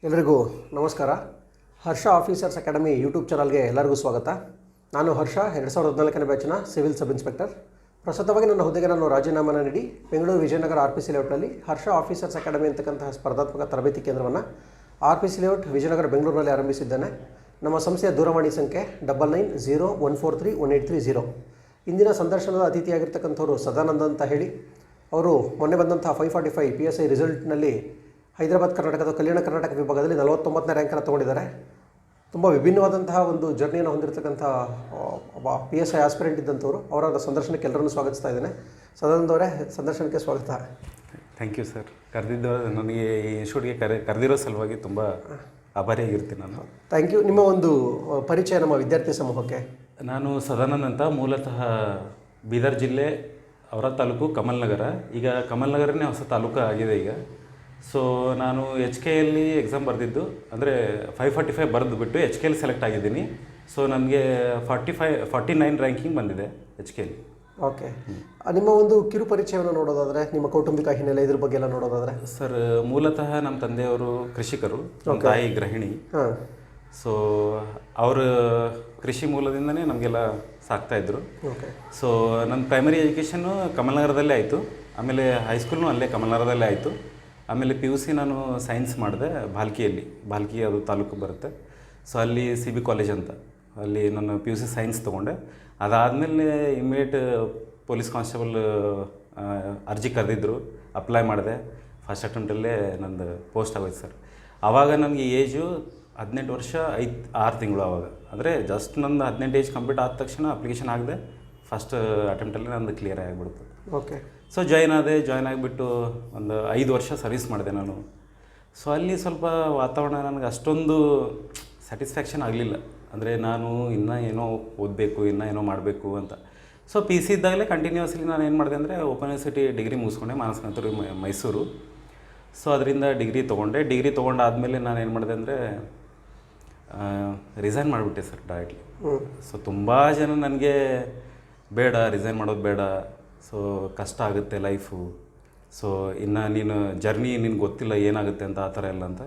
ಎಲ್ಲರಿಗೂ ನಮಸ್ಕಾರ. ಹರ್ಷ officers academy YouTube ಚಾನಲ್ಗೆ ಎಲ್ಲರಿಗೂ ಸ್ವಾಗತ. ನಾನು ಹರ್ಷ, 2014ನೇ ಬ್ಯಾಚಿನ ಸಿವಿಲ್ ಸಬ್ ಇನ್ಸ್ಪೆಕ್ಟರ್. ಪ್ರಸ್ತುತವಾಗಿ ನನ್ನ ಹುದ್ದೆಗೆ ನಾನು ರಾಜೀನಾಮೆಯನ್ನು ನೀಡಿ ಬೆಂಗಳೂರು ವಿಜಯನಗರ RPC ಲೇಔಟ್ನಲ್ಲಿ ಹರ್ಷ ಆಫೀಸರ್ಸ್ ಅಕಾಡೆಮಿ ಅಂತಕ್ಕಂತಹ ಸ್ಪರ್ಧಾತ್ಮಕ ತರಬೇತಿ ಕೇಂದ್ರವನ್ನು RPC ಲೇಔಟ್ ವಿಜಯನಗರ ಬೆಂಗಳೂರಿನಲ್ಲಿ ಆರಂಭಿಸಿದ್ದೇನೆ. ನಮ್ಮ ಸಂಸ್ಥೆಯ ದೂರವಾಣಿ ಸಂಖ್ಯೆ 9901431830. ಇಂದಿನ ಸಂದರ್ಶನದ ಅತಿಥಿಯಾಗಿರ್ತಕ್ಕಂಥವ್ರು ಸದಾನಂದ ಅಂತ ಹೇಳಿ. ಅವರು ಮೊನ್ನೆ ಬಂದಂತಹ 545 PSI ರಿಸಲ್ಟ್ನಲ್ಲಿ ಹೈದರಾಬಾದ್ ಕರ್ನಾಟಕದ ಕಲ್ಯಾಣ ಕರ್ನಾಟಕ ವಿಭಾಗದಲ್ಲಿ 49ನೇ ರ್ಯಾಂಕನ್ನು ತೊಗೊಂಡಿದ್ದಾರೆ. ತುಂಬ ವಿಭಿನ್ನವಾದಂತಹ ಒಂದು ಜರ್ನಿಯನ್ನು ಹೊಂದಿರತಕ್ಕಂಥ ಒಬ್ಬ PSI ಆಸ್ಪಿರೆಂಟ್ ಇದ್ದಂಥವ್ರು. ಅವರ ಸಂದರ್ಶನಕ್ಕೆ ಎಲ್ಲರನ್ನೂ ಸ್ವಾಗತಿಸ್ತಾ ಇದ್ದೇನೆ. ಸದಾನಂದ ಅವರೇ, ಸಂದರ್ಶನಕ್ಕೆ ಸ್ವಾಗತ. Thank you sir. ನನಗೆ ಈ ಇನ್ಸ್ಟಿಟ್ಯೂಟ್ಗೆ ಕರೆದಿರೋ ಸಲುವಾಗಿ ತುಂಬ ಆಭಾರಿಯಾಗಿರ್ತೀನಿ ನಾನು. Thank you. ನಿಮ್ಮ ಒಂದು ಪರಿಚಯ ನಮ್ಮ ವಿದ್ಯಾರ್ಥಿ ಸಮೂಹಕ್ಕೆ. ನಾನು ಸದಾನಂದ್ ಅಂತ, ಮೂಲತಃ ಬೀದರ್ ಜಿಲ್ಲೆ ಅವರ ತಾಲೂಕು ಕಮಲ್ನಗರ. ಈಗ ಕಮಲ್ನಗರನೇ ಹೊಸ ತಾಲೂಕು ಆಗಿದೆ ಈಗ. ಸೊ ನಾನು HKಯಲ್ಲಿ ಎಕ್ಸಾಮ್ ಬರೆದಿದ್ದು, ಅಂದರೆ 545 ಬರೆದು ಬಿಟ್ಟು HKಯಲ್ಲಿ ಸೆಲೆಕ್ಟ್ ಆಗಿದ್ದೀನಿ. ಸೊ ನನಗೆ 49 ರ್ಯಾಂಕಿಂಗ್ ಬಂದಿದೆ HKಯಲ್ಲಿ. ಓಕೆ, ನಿಮ್ಮ ಒಂದು ಕಿರು ಪರಿಚಯವನ್ನು ನೋಡೋದಾದರೆ, ನಿಮ್ಮ ಕೌಟುಂಬಿಕ ಹಿನ್ನೆಲೆ ಇದ್ರ ಬಗ್ಗೆ ಎಲ್ಲ ನೋಡೋದಾದರೆ? ಸರ್, ಮೂಲತಃ ನಮ್ಮ ತಂದೆಯವರು ಕೃಷಿಕರು, ನಮ್ಮ ತಾಯಿ ಗೃಹಿಣಿ. ಸೊ ಅವರು ಕೃಷಿ ಮೂಲದಿಂದನೇ ನಮಗೆಲ್ಲ ಸಾಕ್ತಾಯಿದ್ರು. ಸೊ ನನ್ನ ಪ್ರೈಮರಿ ಎಜುಕೇಷನ್ನು ಕಮಲ್ನಗರದಲ್ಲೇ ಆಯಿತು. ಆಮೇಲೆ ಹೈಸ್ಕೂಲ್ನೂ ಅಲ್ಲೇ ಕಮಲ್ನಗರದಲ್ಲೇ ಆಯಿತು. ಆಮೇಲೆ PUC ನಾನು ಸೈನ್ಸ್ ಮಾಡಿದೆ ಭಾಲ್ಕಿಯಲ್ಲಿ. ಭಾಲ್ಕಿ ಅದು ತಾಲೂಕು ಬರುತ್ತೆ. ಸೊ ಅಲ್ಲಿ CB ಕಾಲೇಜ್ ಅಂತ, ಅಲ್ಲಿ ನಾನು PUC ಸೈನ್ಸ್ ತೊಗೊಂಡೆ. ಅದಾದಮೇಲೆ ಇಮ್ಮಿಡಿಯೇಟ್ ಪೊಲೀಸ್ ಕಾನ್ಸ್ಟೇಬಲ್ ಅರ್ಜಿ ಕರೆದಿದ್ದರು, ಅಪ್ಲೈ ಮಾಡಿದೆ. ಫಸ್ಟ್ ಅಟೆಂಪ್ಟಲ್ಲೇ ನಂದು ಪೋಸ್ಟ್ ಆಗೋಯ್ತು ಸರ್. ಆವಾಗ ನನಗೆ ಏಜು 18 ವರ್ಷ 6 ತಿಂಗಳು. ಆವಾಗ ಅಂದರೆ ಜಸ್ಟ್ ನಂದು 18 ಏಜ್ ಕಂಪ್ಲೀಟ್ ಆದ ತಕ್ಷಣ ಅಪ್ಲಿಕೇಶನ್ ಹಾಕಿದೆ. ಫಸ್ಟ್ ಅಟೆಂಪ್ಟಲ್ಲೇ ನಂದು ಕ್ಲಿಯರ್ ಆಗಿಬಿಡ್ತು. ಓಕೆ. ಸೊ ಜಾಯ್ನ್ ಆಗಿಬಿಟ್ಟು ಒಂದು 5 ವರ್ಷ ಸರ್ವಿಸ್ ಮಾಡಿದೆ ನಾನು. ಸೊ ಅಲ್ಲಿ ಸ್ವಲ್ಪ ವಾತಾವರಣ ನನಗೆ ಅಷ್ಟೊಂದು ಸ್ಯಾಟಿಸ್ಫ್ಯಾಕ್ಷನ್ ಆಗಲಿಲ್ಲ. ಅಂದರೆ ನಾನು ಇನ್ನೂ ಏನೋ ಓದಬೇಕು, ಇನ್ನೂ ಏನೋ ಮಾಡಬೇಕು ಅಂತ. ಸೊ PC ಇದ್ದಾಗಲೇ ಕಂಟಿನ್ಯೂಸ್ಲಿ ನಾನು ಏನು ಮಾಡಿದೆ ಅಂದರೆ, ಓಪನ್ ಯೂನಿವರ್ಸಿಟಿ ಡಿಗ್ರಿ ಮುಗಿಸ್ಕೊಂಡೆ, ಮಾನಸನಗರ ಮೈಸೂರು. ಸೊ ಅದರಿಂದ ಡಿಗ್ರಿ ತೊಗೊಂಡೆ. ಡಿಗ್ರಿ ತೊಗೊಂಡಾದಮೇಲೆ ನಾನು ಏನು ಮಾಡಿದೆ ಅಂದರೆ, ರಿಸೈನ್ ಮಾಡಿಬಿಟ್ಟೆ ಸರ್ ಡೈರೆಕ್ಟ್ಲಿ. ಸೊ ತುಂಬ ಜನ ನನಗೆ ಬೇಡ, ರಿಸೈನ್ ಮಾಡೋದು ಬೇಡ, ಸೊ ಕಷ್ಟ ಆಗುತ್ತೆ ಲೈಫು, ಸೊ ಇನ್ನು ನೀನು ಜರ್ನಿ ನಿನ್ಗೆ ಗೊತ್ತಿಲ್ಲ ಏನಾಗುತ್ತೆ ಅಂತ, ಆ ಥರ ಎಲ್ಲ ಅಂತ.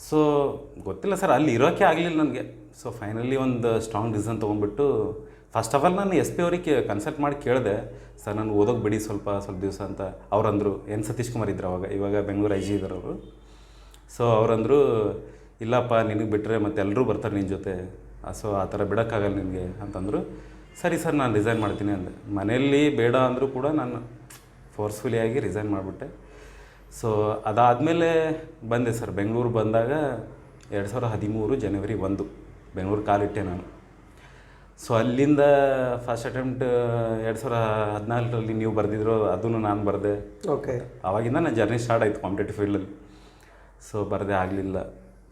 ಸೊ ಗೊತ್ತಿಲ್ಲ ಸರ್, ಅಲ್ಲಿ ಇರೋಕ್ಕೆ ಆಗಲಿಲ್ಲ ನನಗೆ. ಸೊ ಫೈನಲಿ ಒಂದು ಸ್ಟ್ರಾಂಗ್ ಡಿಸಿಷನ್ ತೊಗೊಂಡ್ಬಿಟ್ಟು, ಫಸ್ಟ್ ಆಫ್ ಆಲ್ ನಾನು SP ಅವ್ರಿಗೆ ಕನ್ಸಲ್ಟ್ ಮಾಡಿ ಕೇಳಿದೆ, ಸರ್ ನಾನು ಓದೋಕೆ ಬಿಡಿ ಸ್ವಲ್ಪ ದಿವಸ ಅಂತ. ಅವರಂದರು, N ಸತೀಶ್ ಕುಮಾರ್ ಇದ್ರು ಅವಾಗ, ಇವಾಗ ಬೆಂಗಳೂರು IG ಇದ್ದಾರೆ ಅವರು. ಸೊ ಅವರಂದರು, ಇಲ್ಲಪ್ಪ ನಿನಗೆ ಬಿಟ್ಟರೆ ಮತ್ತೆ ಎಲ್ಲರೂ ಬರ್ತಾರೆ ನಿನ್ನ ಜೊತೆ, ಸೊ ಆ ಥರ ಬಿಡೋಕ್ಕಾಗಲ್ಲ ನಿನಗೆ ಅಂತಂದರು. ಸರಿ ಸರ್, ನಾನು ರಿಸೈನ್ ಮಾಡ್ತೀನಿ ಅಂದೆ. ಮನೆಯಲ್ಲಿ ಬೇಡ ಅಂದರೂ ಕೂಡ ನಾನು ಫೋರ್ಸ್ಫುಲಿಯಾಗಿ ರಿಸೈನ್ ಮಾಡಿಬಿಟ್ಟೆ. ಸೊ ಅದಾದಮೇಲೆ ಬಂದೆ ಸರ್. ಬೆಂಗಳೂರು ಬಂದಾಗ 2013 ಜನವರಿ 1 ಬೆಂಗಳೂರು ಕಾಲಿಟ್ಟೆ ನಾನು. ಸೊ ಅಲ್ಲಿಂದ ಫಸ್ಟ್ ಅಟೆಂಪ್ಟ್ 2014ರಲ್ಲಿ ನೀವು ಬರೆದಿದ್ರು, ಅದನ್ನು ನಾನು ಬರೆದೆ. ಓಕೆ. ಆವಾಗಿಂದ ನನ್ನ ಜರ್ನಿ ಸ್ಟಾರ್ಟ್ ಆಯಿತು ಕಾಂಪಿಟೇಟಿವ್ ಫೀಲ್ಡಲ್ಲಿ. ಸೊ ಬರದೆ ಆಗಲಿಲ್ಲ.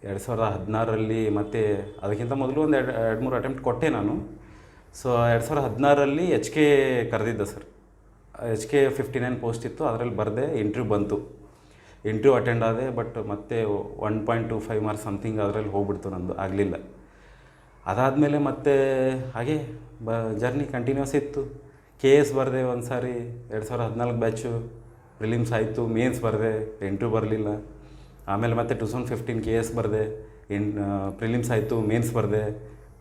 2016ರಲ್ಲಿ ಮತ್ತೆ ಅದಕ್ಕಿಂತ ಮೊದಲು ಒಂದು 2-3 ಅಟೆಂಪ್ಟ್ ಕೊಟ್ಟೆ ನಾನು. ಸೊ 2016ರಲ್ಲಿ HK ಕರೆದಿದ್ದ ಸರ್. HK 59 ಪೋಸ್ಟ್ ಇತ್ತು, ಅದರಲ್ಲಿ ಬರೆದೆ. ಇಂಟರ್ವ್ಯೂ ಬಂತು, ಇಂಟರ್ವ್ಯೂ ಅಟೆಂಡ್ ಆದೆ. ಬಟ್ ಮತ್ತೆ 1.25 ಮಾರ್ಕ್ಸ್ ಸಮಥಿಂಗ್ ಅದರಲ್ಲಿ ಹೋಗ್ಬಿಡ್ತು, ನಂದು ಆಗಲಿಲ್ಲ. ಅದಾದಮೇಲೆ ಮತ್ತೆ ಹಾಗೆ ಜರ್ನಿ ಕಂಟಿನ್ಯೂಸ್ ಇತ್ತು. KS ಬರೆದೆ ಒಂದು ಸಾರಿ, 2014 ಬ್ಯಾಚು. ಪ್ರಿಲಿಮ್ಸ್ ಆಯಿತು, ಮೇನ್ಸ್ ಬರೆದೆ, ಇಂಟರ್ವ್ಯೂ ಬರಲಿಲ್ಲ. ಆಮೇಲೆ ಮತ್ತೆ 2015 KS ಬರೆದೆ, ಪ್ರಿಲಿಮ್ಸ್ ಆಯಿತು, ಮೇನ್ಸ್ ಬರೆದೆ,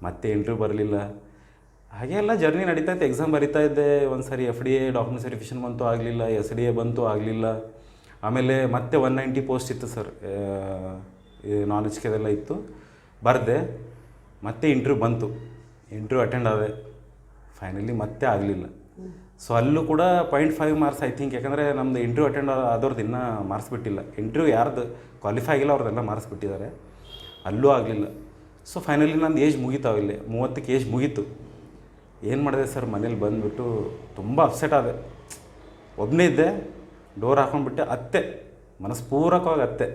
ಮತ್ತೆ ಇಂಟರ್ವ್ಯೂ ಬರಲಿಲ್ಲ. ಹಾಗೆ ಎಲ್ಲ ಜರ್ನಿ ನಡೀತಾ ಇತ್ತು. ಎಕ್ಸಾಮ್ ಬರಿತಾ ಇದ್ದೆ. ಒಂದು ಸಾರಿ FDA ಡಾಕ್ಯುಮೆಂಟ್ಸ್ ವೆರಿಫಿಕೇಷನ್ ಬಂತು, ಆಗಲಿಲ್ಲ. SDA ಬಂತು, ಆಗಲಿಲ್ಲ. ಆಮೇಲೆ ಮತ್ತೆ 190 ಪೋಸ್ಟ್ ಇತ್ತು ಸರ್, ನಾನ್ HKದೆಲ್ಲ ಇತ್ತು, ಬರೆದೆ. ಮತ್ತೆ ಇಂಟರ್ವ್ಯೂ ಬಂತು, ಇಂಟರ್ವ್ಯೂ ಅಟೆಂಡ್ ಆದೆ. ಫೈನಲಿ ಮತ್ತೆ ಆಗಲಿಲ್ಲ. ಸೊ ಅಲ್ಲೂ ಕೂಡ 0.5 ಮಾರ್ಕ್ಸ್ ಐ ಥಿಂಕ್, ಯಾಕಂದರೆ ನಮ್ಮದು ಇಂಟರ್ವ್ಯೂ ಅಟೆಂಡ್ ಆದವ್ರದ್ದು ಇನ್ನೂ ಮಾರ್ಕ್ಸ್ ಬಿಟ್ಟಿಲ್ಲ. ಇಂಟರ್ವ್ಯೂ ಯಾರ್ದು ಕ್ವಾಲಿಫೈ ಆಗಿಲ್ಲ ಅವ್ರದ್ದೆಲ್ಲ ಮಾರ್ಕ್ಸ್ ಬಿಟ್ಟಿದ್ದಾರೆ, ಅಲ್ಲೂ ಆಗಲಿಲ್ಲ. ಸೊ ಫೈನಲಿ ನಂದು ಏಜ್ ಮುಗೀತಾವಿಲ್ಲ, 30ಕ್ಕೆ ಏಜ್ ಮುಗೀತು. ಏನು ಮಾಡಿದೆ ಸರ್, ಮನೇಲಿ ಬಂದುಬಿಟ್ಟು ತುಂಬ ಅಪ್ಸೆಟ್ ಆದೆ. ಒಬ್ಬನೇ ಇದ್ದೆ, ಡೋರ್ ಹಾಕೊಂಡ್ಬಿಟ್ಟೆ. ಅತ್ತೆ ಮನಸ್ಪೂರ್ವಕವಾಗಿ ಅತ್ತೆ,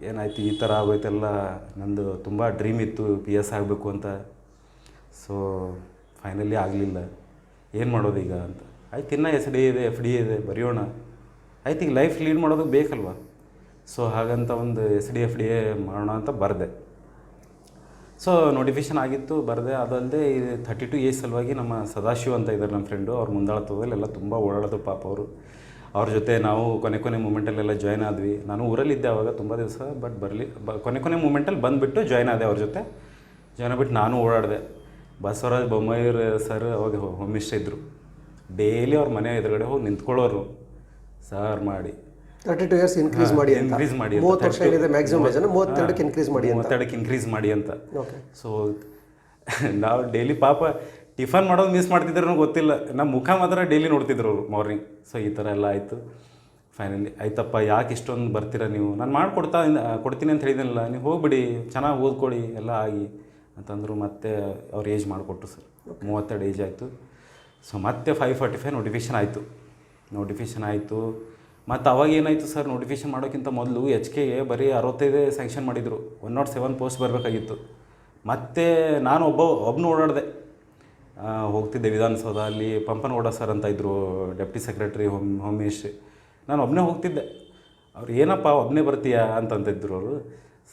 ಏನಾಯ್ತು ಈ ಥರ ಆಗೋಯ್ತೆಲ್ಲ, ನಂದು ತುಂಬ ಡ್ರೀಮ್ ಇತ್ತು PS ಆಗಬೇಕು ಅಂತ. ಸೊ ಫೈನಲಿ ಆಗಲಿಲ್ಲ, ಏನು ಮಾಡೋದು ಈಗ ಅಂತ. ಆಯ್ತು, ಇನ್ನೂ SDA ಇದೆ, FDA ಇದೆ, ಬರೆಯೋಣ. ಆಯ್ತು, ಈಗ ಲೈಫ್ ಲೀಡ್ ಮಾಡೋದಕ್ಕೆ ಬೇಕಲ್ವ. ಸೊ ಹಾಗಂತ ಒಂದು SDA FDA ಮಾಡೋಣ ಅಂತ ಬರೆದೆ. ಸೊ ನೋಟಿಫಿಕೇಷನ್ ಆಗಿತ್ತು, ಬರೆದೆ. ಅದಲ್ಲದೆ 32 ಏಜ್ ಸಲುವಾಗಿ ನಮ್ಮ ಸದಾಶಿವ ಅಂತ ಇದ್ದಾರೆ ನಮ್ಮ ಫ್ರೆಂಡು, ಅವ್ರು ಮುಂದಾಳತ್ವದಲ್ಲಿ ಎಲ್ಲ ತುಂಬ ಓಡಾಡೋದು ಪಾಪ ಅವರು. ಅವ್ರ ಜೊತೆ ನಾವು ಕೊನೆ ಮೂಮೆಂಟಲ್ಲೆಲ್ಲ ಜಾಯ್ನ್ ಆದ್ವಿ. ನಾನು ಊರಲ್ಲಿದ್ದೆ ಅವಾಗ ತುಂಬ ದಿವಸ, ಬಟ್ ಕೊನೆ ಮೂಮೆಂಟಲ್ಲಿ ಬಂದುಬಿಟ್ಟು ಜಾಯ್ನ್ ಆದೆ ಅವ್ರ ಜೊತೆ. ಜಾಯ್ನ್ ಆಗಿಬಿಟ್ಟು ನಾನು ಓಡಾಡಿದೆ. ಬಸವರಾಜ ಬೊಮ್ಮಾಯಿಯವ್ರ ಸರ್ ಅವಾಗ ಹೋಮ್ ಮಿನಿಸ್ಟರ್ ಇದ್ದರು. ಡೈಲಿ ಅವ್ರ ಮನೆ ಎದುರುಗಡೆ ಹೋಗಿ ನಿಂತ್ಕೊಳ್ಳೋರು, ಸಾರ್ ಮಾಡಿ 32 ಇಯರ್ಸ್ ಇನ್ಕ್ರೀಸ್ ಮಾಡಿ ಅಂತ. ಇನ್ಕ್ರೀಸ್ ಮಾಡಿ 30 ವರ್ಷ ಏನಿದೆ ಮ್ಯಾಕ್ಸಿಮಮ್ ಏಜ್ 32ಕ್ಕೆ ಇನ್ಕ್ರೀಸ್ ಮಾಡಿ ಅಂತ. 32ಕ್ಕೆ ಇನ್ಕ್ರೀಸ್ ಮಾಡಿ ಅಂತ. ಓಕೆ. ಸೊ ನಾವು ಡೈಲಿ ಪಾಪ ಟಿಫನ್ ಮಾಡೋದು ಮಿಸ್ ಮಾಡ್ತಿದ್ರು ಗೊತ್ತಿಲ್ಲ, ನಮ್ಮ ಮುಖ ಮಾತ್ರ ಡೈಲಿ ನೋಡ್ತಿದ್ರು ಅವರು ಮಾರ್ನಿಂಗ್. ಸೊ ಈ ಥರ ಎಲ್ಲ ಆಯಿತು. ಫೈನಲಿ ಆಯ್ತಪ್ಪ, ಯಾಕೆ ಇಷ್ಟೊಂದು ಬರ್ತೀರಾ ನೀವು, ನಾನು ಕೊಡ್ತೀನಿ ಅಂತ ಹೇಳಿದ್ನಲ್ಲ, ನೀವು ಹೋಗ್ಬಿಡಿ, ಚೆನ್ನಾಗಿ ಓದ್ಕೊಳ್ಳಿ ಎಲ್ಲ ಆಗಿ ಅಂತಂದರು. ಮತ್ತೆ ಅವ್ರು ಏಜ್ ಮಾಡಿಕೊಟ್ರು ಸರ್. 32 ಏಜ್ ಆಯಿತು. ಸೊ ಮತ್ತೆ 545 ನೋಟಿಫಿಕೇಷನ್ ಆಯಿತು. ಮತ್ತು ಅವಾಗ ಏನಾಯಿತು ಸರ್, ನೋಟಿಫಿಕೇಷನ್ ಮಾಡೋಕ್ಕಿಂತ ಮೊದಲು HKಗೆ ಬರೀ 65 ಸ್ಯಾಂಕ್ಷನ್ ಮಾಡಿದರು. 107 ಪೋಸ್ಟ್ ಬರಬೇಕಾಗಿತ್ತು. ಮತ್ತು ನಾನು ಒಬ್ಬನು ಓಡಾಡಿದೆ. ಹೋಗ್ತಿದ್ದೆ ವಿಧಾನಸೌಧ, ಅಲ್ಲಿ ಪಂಪನಗೌಡ ಸರ್ ಅಂತ ಇದ್ದರು, ಡೆಪ್ಟಿ ಸೆಕ್ರೆಟರಿ ಹೋಮ್ ಮಿನಿಸ್ಟ್ರಿ. ನಾನು ಒಬ್ಬನೇ ಹೋಗ್ತಿದ್ದೆ. ಅವ್ರು ಏನಪ್ಪ ಒಬ್ಬನೇ ಬರ್ತೀಯಾ ಅಂತಂತಿದ್ರು ಅವರು.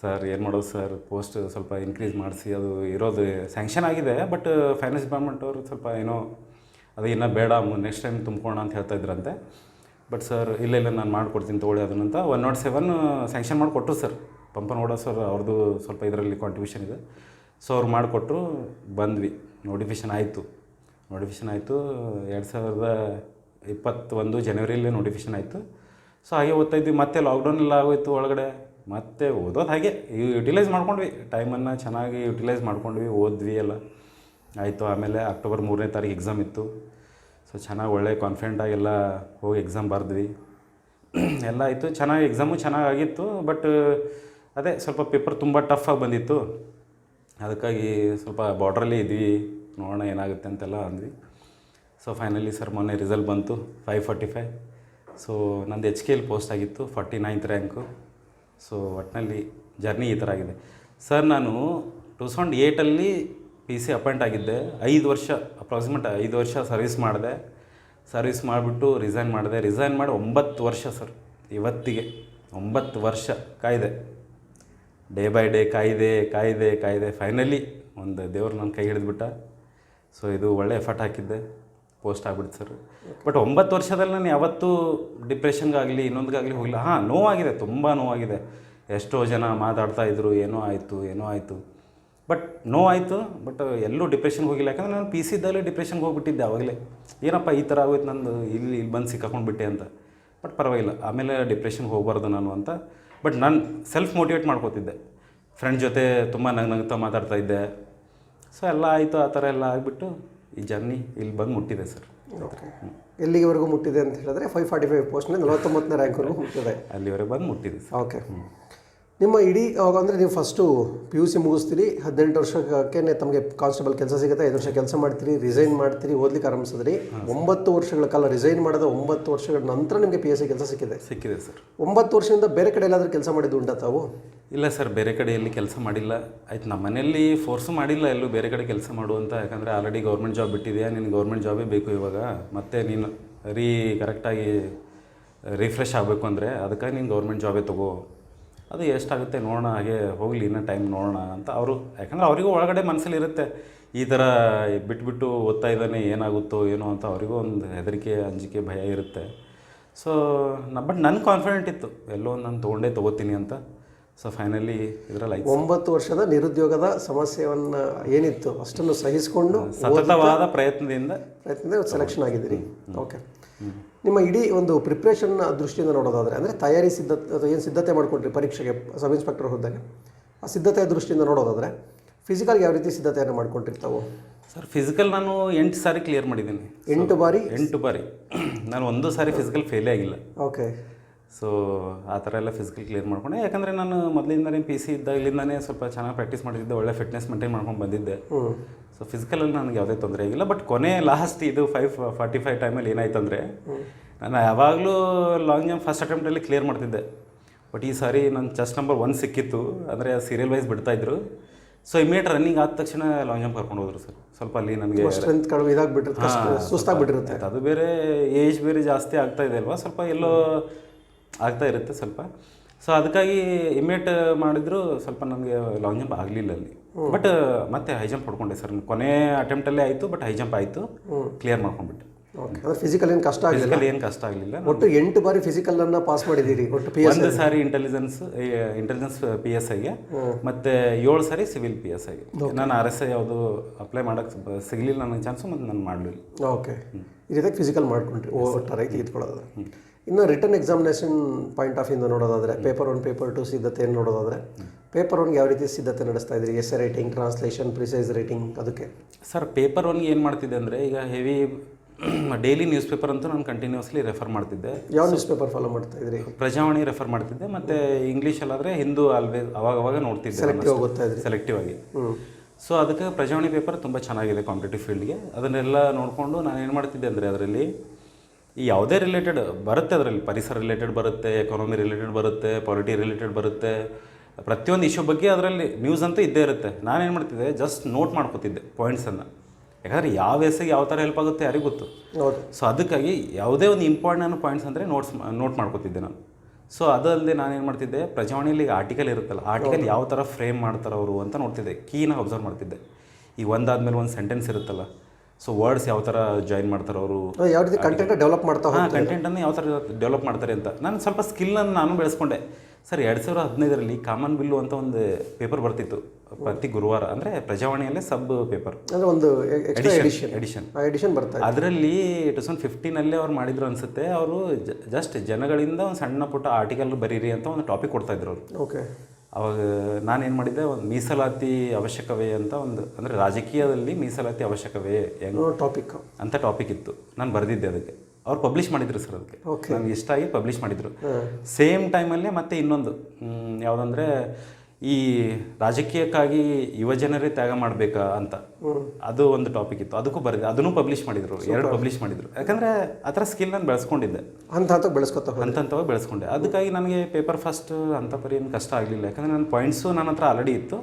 ಸರ್ ಏನು ಮಾಡೋದು ಸರ್, ಪೋಸ್ಟ್ ಸ್ವಲ್ಪ ಇನ್ಕ್ರೀಸ್ ಮಾಡಿಸಿ, ಅದು ಇರೋದು ಸ್ಯಾಂಕ್ಷನ್ ಆಗಿದೆ, ಬಟ್ ಫೈನಾನ್ಸ್ ಡಿಪಾರ್ಟ್ಮೆಂಟ್ ಅವರು ಸ್ವಲ್ಪ ಏನೋ ಅದು ಇನ್ನೂ ಬೇಡ, ನೆಕ್ಸ್ಟ್ ಟೈಮ್ ತುಂಬ್ಕೋಣ ಅಂತ ಹೇಳ್ತಾ ಇದ್ರಂತೆ. ಬಟ್ ಸರ್ ಇಲ್ಲ ನಾನು ಮಾಡಿಕೊಡ್ತೀನಿ ತೊಗೊಳ್ಳಿ ಅದನ್ನಂತ 107 ಸ್ಯಾಂಕ್ಷನ್ ಮಾಡಿಕೊಟ್ರು ಸರ್. ಪಂಪನಗೌಡ ಸರ್ ಅವ್ರದ್ದು ಸ್ವಲ್ಪ ಇದರಲ್ಲಿ ಕಾಂಟ್ರಿಬ್ಯೂಷನ್ ಇದೆ. ಸೊ ಅವ್ರು ಮಾಡಿಕೊಟ್ರು, ಬಂದ್ವಿ. ನೋಟಿಫಿಕೇಷನ್ ಆಯಿತು 2021 ಜನವರಿಯಲ್ಲೇ ನೋಟಿಫಿಕೇಷನ್ ಆಯಿತು. ಸೊ ಹಾಗೆ ಓದ್ತಾಯಿದ್ವಿ. ಮತ್ತೆ ಲಾಕ್ಡೌನ್ ಎಲ್ಲ ಆಗೋಯ್ತು ಒಳಗಡೆ. ಮತ್ತೆ ಓದೋದು ಹಾಗೆ ಯುಟಿಲೈಸ್ ಮಾಡ್ಕೊಂಡ್ವಿ, ಟೈಮನ್ನು ಚೆನ್ನಾಗಿ ಯುಟಿಲೈಸ್ ಮಾಡ್ಕೊಂಡ್ವಿ, ಓದ್ವಿ ಎಲ್ಲ ಆಯಿತು. ಆಮೇಲೆ ಅಕ್ಟೋಬರ್ 3ನೇ ತಾರೀಕು ಎಕ್ಸಾಮ್ ಇತ್ತು. ಸೊ ಚೆನ್ನಾಗಿ ಒಳ್ಳೆ ಕಾನ್ಫಿಡೆಂಟಾಗೆಲ್ಲ ಹೋಗಿ ಎಕ್ಸಾಮ್ ಬರೆದ್ವಿ. ಎಲ್ಲ ಆಯಿತು, ಚೆನ್ನಾಗಿ ಎಕ್ಸಾಮು ಚೆನ್ನಾಗಾಗಿತ್ತು. ಬಟ್ ಅದೇ ಸ್ವಲ್ಪ ಪೇಪರ್ ತುಂಬ ಟಫಾಗಿ ಬಂದಿತ್ತು. ಅದಕ್ಕಾಗಿ ಸ್ವಲ್ಪ ಬಾರ್ಡ್ರಲ್ಲೇ ಇದ್ವಿ, ನೋಡೋಣ ಏನಾಗುತ್ತೆ ಅಂತೆಲ್ಲ ಅಂದ್ವಿ. ಸೊ ಫೈನಲಿ ಸರ್ ಮೊನ್ನೆ ರಿಸಲ್ಟ್ ಬಂತು 545. ಸೊ ನಂದು HKL ಪೋಸ್ಟ್ ಆಗಿತ್ತು, 49th ರ್ಯಾಂಕು. ಸೊ ಒಟ್ಟಿನಲ್ಲಿ ಜರ್ನಿ ಈ ಥರ ಆಗಿದೆ ಸರ್. ನಾನು 2008 PC ಅಪಾಯಿಂಟ್ ಆಗಿದ್ದೆ. 5 ವರ್ಷ ಅಪ್ರಾಕ್ಸಿಮೇಟ್ 5 ವರ್ಷ ಸರ್ವಿಸ್ ಮಾಡಿದೆ. ಸರ್ವಿಸ್ ಮಾಡಿಬಿಟ್ಟು ರಿಸೈನ್ ಮಾಡಿ 9 ವರ್ಷ ಸರ್. ಇವತ್ತಿಗೆ 9 ವರ್ಷ ಕಾಯ್ದೆ, ಡೇ ಬೈ ಡೇ ಕಾಯ್ದೆ. ಫೈನಲಿ ಒಂದು ದೇವ್ರು ನನ್ನ ಕೈ ಹಿಡಿದ್ಬಿಟ್ಟ. ಸೊ ಇದು ಒಳ್ಳೆ ಎಫರ್ಟ್ ಹಾಕಿದ್ದೆ, ಪೋಸ್ಟ್ ಆಗಿಬಿಡ್ತು ಸರ್. ಬಟ್ 9 ವರ್ಷದಲ್ಲಿ ನಾನು ಯಾವತ್ತೂ ಡಿಪ್ರೆಷನ್ಗಾಗಲಿ ಇನ್ನೊಂದಿಗಾಗಲಿ ಹೋಗಿಲ್ಲ. ನೋವಾಗಿದೆ, ತುಂಬ ನೋವಾಗಿದೆ. ಎಷ್ಟೋ ಜನ ಮಾತಾಡ್ತಾಯಿದ್ರು, ಏನೋ ಆಯಿತು ಬಟ್ ನೋವಾಯಿತು. ಬಟ್ ಎಲ್ಲೂ ಡಿಪ್ರೆಷನ್ಗೆ ಹೋಗಿಲ್ಲ. ಯಾಕಂದರೆ ನಾನು PC ಇದ್ದಾಗಲೇ ಡಿಪ್ರೆಷನ್ಗೆ ಹೋಗ್ಬಿಟ್ಟಿದ್ದೆ ಆವಾಗಲೇ. ಏನಪ್ಪ ಈ ಥರ ಆಗೋಯ್ತು ನಂದು, ಇಲ್ಲಿ ಬಂದು ಸಿಕ್ಕಾಕೊಂಡ್ಬಿಟ್ಟೆ ಅಂತ. ಬಟ್ ಪರವಾಗಿಲ್ಲ, ಆಮೇಲೆ ಡಿಪ್ರೆಷನ್ಗೆ ಹೋಗಬಾರ್ದು ನಾನು ಅಂತ. ಬಟ್ ನಾನು ಸೆಲ್ಫ್ ಮೋಟಿವೇಟ್ ಮಾಡ್ಕೋತಿದ್ದೆ. ಫ್ರೆಂಡ್ ಜೊತೆ ತುಂಬ ನಗ್ತಾ ಮಾತಾಡ್ತಾ ಇದ್ದೆ. ಸೊ ಎಲ್ಲ ಆಯಿತು, ಆ ಥರ ಎಲ್ಲ ಆಗಿಬಿಟ್ಟು ಈ ಜರ್ನಿ ಇಲ್ಲಿ ಬಂದು ಮುಟ್ಟಿದೆ ಸರ್. ಓಕೆ. ಎಲ್ಲಿವರೆಗೂ ಮುಟ್ಟಿದೆ ಅಂತ ಹೇಳಿದ್ರೆ 545 ಪೋಸ್ಟ್ನ 49ನೇ ರ್ಯಾಂಕ್ವರೆಗೂ ಮುಟ್ಟಿದೆ. ಅಲ್ಲಿವರೆಗೆ ಬಂದು ಮುಟ್ಟಿದೆ ಸರ್. ಓಕೆ. ನಿಮ್ಮ ಇಡೀ ಅವಾಗ ಅಂದರೆ ನೀವು ಫಸ್ಟು PUC ಮುಗಿಸ್ತೀರಿ, 18 ವರ್ಷಕ್ಕೆ ತಮಗೆ ಕಾನ್ಸ್ಟೇಬಲ್ ಕೆಲಸ ಸಿಗುತ್ತೆ, 5 ವರ್ಷ ಕೆಲಸ ಮಾಡ್ತೀರಿ, ರಿಸೈನ್ ಮಾಡ್ತೀರಿ, ಓದ್ಲಿಕ್ಕೆ ಆರಂಭಿಸಿದ್ರಿ. 9 ವರ್ಷಗಳ ಕಾಲ ರಿಸೈನ್ ಮಾಡಿದ 9 ವರ್ಷಗಳ ನಂತರ ನಿಮಗೆ PSI ಕೆಲಸ ಸಿಕ್ಕಿದೆ ಸರ್. 9 ವರ್ಷದಿಂದ ಬೇರೆ ಕಡೆ ಎಲ್ಲಾದರೂ ಕೆಲಸ ಮಾಡಿದ್ದು ಉಂಟಾ ತಾವು? ಇಲ್ಲ ಸರ್, ಬೇರೆ ಕಡೆ ಎಲ್ಲಿ ಕೆಲಸ ಮಾಡಿಲ್ಲ. ಆಯ್ತು, ನಮ್ಮ ಮನೆಯಲ್ಲಿ ಫೋರ್ಸು ಮಾಡಿಲ್ಲ ಎಲ್ಲೂ ಬೇರೆ ಕಡೆ ಕೆಲಸ ಮಾಡುವಂತ. ಯಾಕಂದರೆ ಆಲ್ರೆಡಿ ಗೌರ್ಮೆಂಟ್ ಜಾಬ್ ಬಿಟ್ಟಿದೆಯಾ, ನಿನ್ನ ಗೌರ್ಮೆಂಟ್ ಜಾಬೇ ಬೇಕು ಇವಾಗ, ಮತ್ತೆ ನೀನು ಕರೆಕ್ಟಾಗಿ ರಿಫ್ರೆಶ್ ಆಗಬೇಕು ಅಂದರೆ ಅದಕ್ಕಾಗಿ ನೀನು ಗೌರ್ಮೆಂಟ್ ಜಾಬೇ ತಗೋ, ಅದು ಎಷ್ಟಾಗುತ್ತೆ ನೋಡೋಣ, ಹಾಗೆ ಹೋಗಲಿ ಇನ್ನೂ ಟೈಮ್ ನೋಡೋಣ ಅಂತ ಅವರು. ಯಾಕಂದರೆ ಅವರಿಗೂ ಒಳಗಡೆ ಮನಸ್ಸಲ್ಲಿ ಇರುತ್ತೆ, ಈ ಥರ ಬಿಟ್ಬಿಟ್ಟು ಓದ್ತಾ ಇದ್ದಾನೆ, ಏನಾಗುತ್ತೋ ಏನೋ ಅಂತ ಅವರಿಗೂ ಒಂದು ಹೆದರಿಕೆ, ಅಂಜಿಕೆ, ಭಯ ಇರುತ್ತೆ. ಸೊ ಬಟ್ ನನ್ನ ಕಾನ್ಫಿಡೆಂಟ್ ಇತ್ತು, ಎಲ್ಲೋ ನಾನು ತೊಗೋತೀನಿ ಅಂತ. ಸೊ ಫೈನಲಿ ಇದರಲ್ಲಿ 9 ವರ್ಷದ ನಿರುದ್ಯೋಗದ ಸಮಸ್ಯೆಯನ್ನು ಏನಿತ್ತು ಅಷ್ಟನ್ನು ಸಹಿಸಿಕೊಂಡು ಸತತವಾದ ಪ್ರಯತ್ನದಿಂದ ಸೆಲೆಕ್ಷನ್ ಆಗಿದ್ದೀರಿ. ಓಕೆ. ನಿಮ್ಮ ಇಡೀ ಒಂದು ಪ್ರಿಪ್ರೇಷನ್ ದೃಷ್ಟಿಯಿಂದ ನೋಡೋದಾದರೆ, ಅಂದರೆ ತಯಾರಿ ಏನು ಸಿದ್ಧತೆ ಮಾಡ್ಕೊಂಡ್ರಿ ಪರೀಕ್ಷೆಗೆ ಸಬ್ ಇನ್ಸ್ಪೆಕ್ಟರ್ ಹೋದಾಗ, ಆ ಸಿದ್ಧತೆಯ ದೃಷ್ಟಿಯಿಂದ ನೋಡೋದಾದರೆ ಫಿಸಿಕಲ್ಗೆ ಯಾವ ರೀತಿ ಸಿದ್ಧತೆಯನ್ನು ಮಾಡ್ಕೊಂಡಿರ್ತಾವೆ ಸರ್? ಫಿಸಿಕಲ್ ನಾನು 8 ಸಾರಿ ಕ್ಲಿಯರ್ ಮಾಡಿದ್ದೀನಿ. 8 ಬಾರಿ ನಾನು 1 ಸಾರಿ ಫಿಸಿಕಲ್ ಫೇಲೇ ಆಗಿಲ್ಲ. ಓಕೆ. ಸೊ ಆ ಥರ ಎಲ್ಲ ಫಿಸಿಕಲ್ ಕ್ಲಿಯರ್ ಮಾಡ್ಕೊಂಡೆ. ಯಾಕಂದರೆ ನಾನು ಮೊದಲಿಂದನೇ PC ಇದ್ದಾಗಲಿಂದನೇ ಸ್ವಲ್ಪ ಚೆನ್ನಾಗಿ ಪ್ರಾಕ್ಟೀಸ್ ಮಾಡಿದ್ದೆ, ಒಳ್ಳೆ ಫಿಟ್ನೆಸ್ ಮೇಂಟೈನ್ ಮಾಡ್ಕೊಂಡು ಬಂದಿದ್ದೆ. ಸೊ ಫಿಸಿಕಲಲ್ಲಿ ನನಗೆ ಯಾವುದೇ ತೊಂದರೆ ಆಗಿಲ್ಲ. ಬಟ್ ಲಾಸ್ಟ್ ಇದು 545 ಟೈಮಲ್ಲಿ ಏನಾಯ್ತು ಅಂದರೆ, ನಾನು ಯಾವಾಗಲೂ ಲಾಂಗ್ ಜಂಪ್ ಫಸ್ಟ್ ಅಟೆಂಪ್ಟಲ್ಲಿ ಕ್ಲಿಯರ್ ಮಾಡ್ತಿದ್ದೆ. ಬಟ್ ಈ ಸಾರಿ ನನ್ನ ಚೆಸ್ಟ್ ನಂಬರ್ 1 ಸಿಕ್ಕಿತ್ತು, ಅಂದರೆ ಸೀರಿಯಲ್ ವೈಸ್ ಬಿಡ್ತಾಯಿದ್ರು. ಸೊ ಇಮಿಡಿಯೇಟ್ ರನ್ನಿಂಗ್ ಆದ ತಕ್ಷಣ ಲಾಂಗ್ ಜಂಪ್ ಕರ್ಕೊಂಡು ಹೋದ್ರು ಸರ್. ಸ್ವಲ್ಪ ಅಲ್ಲಿ ನನಗೆ ಸ್ಟ್ರೆಂತ್ ಕಡಿಮೆ ಇದಾಗ್ಬಿಟ್ಟಿರುತ್ತೆ, ಸುಸ್ತಾಗ್ಬಿಟ್ಟಿರುತ್ತೆ. ಅದು ಬೇರೆ ಏಜ್ ಬೇರೆ ಜಾಸ್ತಿ ಆಗ್ತಾ ಇದೆ ಅಲ್ವಾ, ಸ್ವಲ್ಪ ಎಲ್ಲೋ ಆಗ್ತಾ ಇರುತ್ತೆ ಸ್ವಲ್ಪ. ಸೊ ಅದಕ್ಕಾಗಿ ಇಮಿಡಿಯೇಟ್ ಮಾಡಿದ್ರು, ಸ್ವಲ್ಪ ನನಗೆ ಲಾಂಗ್ ಜಂಪ್ ಆಗಲಿಲ್ಲ ಅಲ್ಲಿ. ಬಟ್ ಮತ್ತೆ ಹೈ ಜಂಪ್ ಹೊಡ್ಕೊಂಡೆ ಸರ್. ಕೊನೆ ಅಟೆಂಪ್ಟಲ್ಲೇ ಆಯಿತು, ಬಟ್ ಹೈ ಜಂಪ್ ಆಯಿತು, ಕ್ಲಿಯರ್ ಮಾಡ್ಕೊಂಡ್ಬಿಟ್ಟೆ. ಓಕೆ ಅಂದರೆ ಫಿಸಿಕಲ್ ಏನು ಕಷ್ಟ ಆಗಿಲ್ಲ, ಫಿಸಿಕಲ್ ಏನು ಕಷ್ಟ ಆಗಲಿಲ್ಲ. ಒಟ್ಟು 8 ಬಾರಿ ಫಿಸಿಕಲನ್ನು ಪಾಸ್ ಮಾಡಿದ್ದೀರಿ ಒಟ್ಟು ಪಿ ಎಸ್. ಒಂದು ಸಾರಿ ಇಂಟೆಲಿಜೆನ್ಸ್ ಪಿ ಎಸ್ ಐಗೆ, ಮತ್ತು 7 ಸಾರಿ ಸಿವಿಲ್ ಪಿ ಎಸ್ ಐಗೆ. ನಾನು RSI ಯಾವುದು ಅಪ್ಲೈ ಮಾಡೋಕ್ಕೆ ಸಿಗಲಿಲ್ಲ ನನಗೆ ಚಾನ್ಸು, ಮತ್ತು ನಾನು ಮಾಡಲಿಲ್ಲ. ಓಕೆ, ಈ ರೀತಿಯಾಗಿ ಫಿಸಿಕಲ್ ಮಾಡ್ಕೊಂಡ್ರಿ ಒಟ್ಟಾರೆ ತೆಗೆದುಕೊಳ್ಳೋದಾದ್ರೆ. ಇನ್ನು ರಿಟರ್ನ್ ಎಕ್ಸಾಮಿನೇಷನ್ ಪಾಯಿಂಟ್ ಆಫ್ ಇಂದ ನೋಡೋದಾದರೆ ಪೇಪರ್ 1 ಪೇಪರ್ 2 ಸಿದ್ಧತೆಯನ್ನು ನೋಡೋದಾದರೆ ಪೇಪರ್ 1ಗೆ ಯಾವ ರೀತಿ ಸಿದ್ಧತೆ ನಡೆಸ್ತಾ ಇದ್ದೀರಿ? Essay writing, translation, precise writing ಅದಕ್ಕೆ? ಸರ್ ಪೇಪರ್ 1ಗೆ ಏನು ಮಾಡ್ತಿದ್ದೆ ಅಂದರೆ, ಈಗ ಹೆವಿ ಡೈಲಿ ನ್ಯೂಸ್ ಪೇಪರ್ ಅಂತೂ ನಾನು ಕಂಟಿನ್ಯೂಸ್ಲಿ ರೆಫರ್ ಮಾಡ್ತಿದ್ದೆ. ಯಾವ ನ್ಯೂಸ್ ಪೇಪರ್ ಫಾಲೋ ಮಾಡ್ತಾ ಇದ್ರಿ? ಪ್ರಜಾವಾಣಿ ರೆಫರ್ ಮಾಡ್ತಿದ್ದೆ, ಮತ್ತು ಇಂಗ್ಲೀಷಲ್ಲಾದರೆ ಹಿಂದೂ ಆಲ್ವೇಸ್ ಅವಾಗ ನೋಡ್ತಿದ್ದೆ, ಸೆಲೆಕ್ಟಿವ್ ಆಗಿ. ಸೊ ಅದಕ್ಕೆ ಪ್ರಜಾವಾಣಿ ಪೇಪರ್ ತುಂಬ ಚೆನ್ನಾಗಿದೆ ಕಾಂಪಿಟೇಟಿವ್ ಫೀಲ್ಡ್ಗೆ. ಅದನ್ನೆಲ್ಲ ನೋಡಿಕೊಂಡು ನಾನು ಏನು ಮಾಡ್ತಿದ್ದೆ ಅಂದರೆ, ಅದರಲ್ಲಿ ಈ ಯಾವುದೇ ರಿಲೇಟೆಡ್ ಬರುತ್ತೆ, ಅದರಲ್ಲಿ ಪರಿಸರ ರಿಲೇಟೆಡ್ ಬರುತ್ತೆ, ಎಕಾನಮಿ ರಿಲೇಟೆಡ್ ಬರುತ್ತೆ, ಪಾಲಿಟಿ ರಿಲೇಟೆಡ್ ಬರುತ್ತೆ, ಪ್ರತಿಯೊಂದು ಇಶ್ಯೂ ಬಗ್ಗೆ ಅದರಲ್ಲಿ ನ್ಯೂಸ್ ಅಂತೂ ಇದ್ದೇ ಇರುತ್ತೆ. ನಾನೇನು ಮಾಡ್ತಿದ್ದೆ, ಜಸ್ಟ್ ನೋಟ್ ಮಾಡ್ಕೋತಿದ್ದೆ ಪಾಯಿಂಟ್ಸನ್ನು. ಯಾಕಂದರೆ ಯಾವ ಎಸ್ಸಿಗೆ ಯಾವ ಥರ ಹೆಲ್ಪ್ ಆಗುತ್ತೆ ಯಾರಿಗೂ ಗೊತ್ತು. ಹೌದು. ಸೊ ಅದಕ್ಕಾಗಿ ಯಾವುದೇ ಒಂದು ಇಂಪಾರ್ಟೆಂಟ್ ಪಾಯಿಂಟ್ಸ್ ಅಂದರೆ ನೋಟ್ ಮಾಡ್ಕೋತಿದ್ದೆ ನಾನು. ಸೊ ಅದಲ್ಲದೆ ನಾನೇನು ಮಾಡ್ತಿದ್ದೆ, ಪ್ರಜಾವಾಣಿಯಲ್ಲಿ ಈಗ ಆರ್ಟಿಕಲ್ ಇರುತ್ತಲ್ಲ, ಆರ್ಟಿಕಲ್ ಯಾವ ಥರ ಫ್ರೇಮ್ ಮಾಡ್ತಾರೆ ಅವರು ಅಂತ ನೋಡ್ತಿದ್ದೆ, ಕೀನಾಗಿ ಅಬ್ಸರ್ವ್ ಮಾಡ್ತಿದ್ದೆ. ಈಗ ಒಂದಾದ್ಮೇಲೆ ಒಂದು ಸೆಂಟೆನ್ಸ್ ಇರುತ್ತಲ್ಲ, ಸೊ ವರ್ಡ್ಸ್ ಯಾವ ಥರ ಜಾಯಿನ್ ಮಾಡ್ತಾರೆ ಅವರು, ಯಾವ ರೀತಿ ಕಂಟೆಂಟ್ ಡೆವಲಪ್ ಮಾಡ್ತಾ ಕಂಟೆಂಟನ್ನು ಯಾವ ಥರ ಡೆವಲಪ್ ಮಾಡ್ತಾರೆ ಅಂತ ನಾನು ಸ್ವಲ್ಪ ಸ್ಕಿಲ್ಲನ್ನು ನಾನು ಬೆಳೆಸ್ಕೊಂಡೆ. ಸರ್ 2015ರಲ್ಲಿ ಕಾಮನ್ ಬಿಲ್ಲು ಅಂತ ಒಂದು ಪೇಪರ್ ಬರ್ತಿತ್ತು ಪ್ರತಿ ಗುರುವಾರ, ಅಂದರೆ ಪ್ರಜಾವಾಣಿಯಲ್ಲೇ ಸಬ್ ಪೇಪರ್, ಅಂದರೆ ಒಂದು ಎಡಿಷನ್ ಬರ್ತಾ. ಅದರಲ್ಲಿ 2015 ಅವ್ರು ಮಾಡಿದ್ರು ಅನಿಸುತ್ತೆ. ಅವರು ಜಸ್ಟ್ ಜನಗಳಿಂದ ಒಂದು ಸಣ್ಣ ಪುಟ್ಟ ಆರ್ಟಿಕಲ್ ಬರೀರಿ ಅಂತ ಒಂದು ಟಾಪಿಕ್ ಕೊಡ್ತಾಯಿದ್ರು ಅವರು. ಓಕೆ. ಅವಾಗ ನಾನೇನು ಮಾಡಿದ್ದೆ, ಒಂದು ಮೀಸಲಾತಿ ಅವಶ್ಯಕವೇ ಅಂತ ಒಂದು, ಅಂದರೆ ರಾಜಕೀಯದಲ್ಲಿ ಮೀಸಲಾತಿ ಅವಶ್ಯಕವೇ ಟಾಪಿಕ್ ಅಂತ ಟಾಪಿಕ್ ಇತ್ತು. ನಾನು ಬರೆದಿದ್ದೆ ಅದಕ್ಕೆ. ಅವ್ರು ಪಬ್ಲಿಷ್ ಮಾಡಿದ್ರು ಸರ್ ಅದಕ್ಕೆ. ನನಗೆ ಇಷ್ಟ ಆಗಿ ಪಬ್ಲಿಷ್ ಮಾಡಿದರು. ಸೇಮ್ ಟೈಮಲ್ಲೇ ಮತ್ತೆ ಇನ್ನೊಂದು ಯಾವುದಂದರೆ, ಈ ರಾಜಕೀಯಕ್ಕಾಗಿ ಯುವಜನರೇ ತ್ಯಾಗ ಮಾಡಬೇಕಾ ಅಂತ, ಅದು ಒಂದು ಟಾಪಿಕ್ ಇತ್ತು. ಅದಕ್ಕೂ ಬರೆದಿದ್ದೆ, ಅದನ್ನು ಪಬ್ಲಿಷ್ ಮಾಡಿದರು, 2 ಪಬ್ಲಿಷ್ ಮಾಡಿದರು. ಯಾಕಂದರೆ ಆ ಥರ ಸ್ಕಿಲ್ ನಾನು ಬೆಳೆಸ್ಕೊಂಡಿದ್ದೆ, ಹಂತವಾಗಿ ಬೆಳೆಸ್ಕೊಂಡೆ. ಅದಕ್ಕಾಗಿ ನನಗೆ ಪೇಪರ್ ಫಸ್ಟ್ ಅಂಥ ಪರಿ ಏನು ಕಷ್ಟ ಆಗಲಿಲ್ಲ. ಯಾಕಂದರೆ ನನ್ನ ಪಾಯಿಂಟ್ಸು ನನ್ನ ಹತ್ರ ಆಲ್ರೆಡಿ ಇತ್ತು,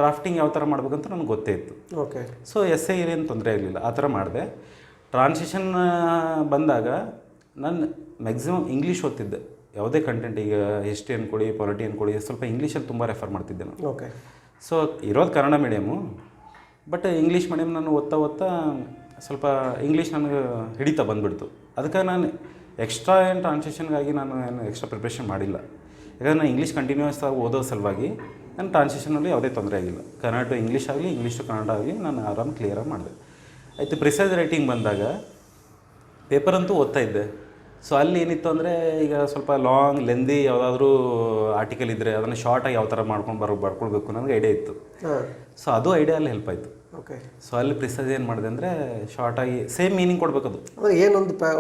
ಡ್ರಾಫ್ಟಿಂಗ್ ಯಾವ ಥರ ಮಾಡ್ಬೇಕಂತ ನನಗೆ ಗೊತ್ತೇ ಇತ್ತು. ಓಕೆ. ಸೊ ಎಸ್ಸೆ ಏನು ತೊಂದರೆ ಆಗಲಿಲ್ಲ, ಆ ಥರ ಮಾಡಿದೆ. ಟ್ರಾನ್ಸಿಷನ್ ಬಂದಾಗ ನಾನು ಮ್ಯಾಕ್ಸಿಮಮ್ ಇಂಗ್ಲೀಷ್ ಓದ್ತಿದ್ದೆ. ಯಾವುದೇ ಕಂಟೆಂಟ್, ಈಗ ಹಿಸ್ಟ್ರಿ ಅನ್ಕೊಳ್ಳಿ, ಪಾಲಿಟಿ ಅನ್ಕೊಳ್ಳಿ, ಸ್ವಲ್ಪ ಇಂಗ್ಲೀಷಲ್ಲಿ ತುಂಬ ರೆಫರ್ ಮಾಡ್ತಿದ್ದೆ ನಾನು. ಓಕೆ. ಸೊ ಇರೋದು Kannada medium, but English medium ನಾನು ಓದ್ತಾ ಸ್ವಲ್ಪ ಇಂಗ್ಲೀಷ್ ನನಗೆ ಹಿಡಿತಾ ಬಂದುಬಿಡ್ತು. ಅದಕ್ಕೆ ನಾನು ಎಕ್ಸ್ಟ್ರಾ ಏನು ಟ್ರಾನ್ಸ್ಲೇಷನ್ಗಾಗಿ ನಾನು ಏನು ಎಕ್ಸ್ಟ್ರಾ ಪ್ರಿಪ್ರೇಷನ್ ಮಾಡಿಲ್ಲ. ಯಾಕಂದರೆ ನಾನು ಇಂಗ್ಲೀಷ್ ಕಂಟಿನ್ಯೂಸ್ ಆಗಿ ಓದೋ ಸಲುವಾಗಿ ನಾನು ಟ್ರಾನ್ಸ್ಲೇಷನಲ್ಲಿ ಯಾವುದೇ ತೊಂದರೆ ಆಗಿಲ್ಲ. ಕನ್ನಡ ಟು ಇಂಗ್ಲೀಷ್ ಆಗಲಿ, ಇಂಗ್ಲೀಷ್ ಟು ಕನ್ನಡ ಆಗಲಿ ನಾನು ಆರಾಮ್ ಕ್ಲಿಯರಾಗಿ ಮಾಡಿದೆ. ಆಯಿತು. ಪ್ರಿಸೈಸ್ ರೈಟಿಂಗ್ ಬಂದಾಗ ಪೇಪರ್ ಅಂತೂ ಓದ್ತಾ ಇದ್ದೆ. ಸೊ ಅಲ್ಲಿ ಏನಿತ್ತು ಅಂದರೆ, ಈಗ ಸ್ವಲ್ಪ ಲಾಂಗ್ ಲೆಂದಿ ಯಾವುದಾದ್ರೂ ಆರ್ಟಿಕಲ್ ಇದ್ದರೆ ಅದನ್ನು ಶಾರ್ಟಾಗಿ ಯಾವ ಥರ ಬರ್ಕೊಳ್ಬೇಕು ನನಗೆ ಐಡಿಯಾ ಇತ್ತು. ಸೊ ಅದು ಐಡಿಯಾ ಅಲ್ಲಿ ಹೆಲ್ಪ್ ಆಯಿತು. ಓಕೆ. ಸೊ ಅಲ್ಲಿ ಪ್ರಿಸೈಸ್ ಏನು ಮಾಡಿದೆ ಅಂದರೆ, ಶಾರ್ಟಾಗಿ ಸೇಮ್ ಮೀನಿಂಗ್ ಕೊಡಬೇಕದು. ಅಂದರೆ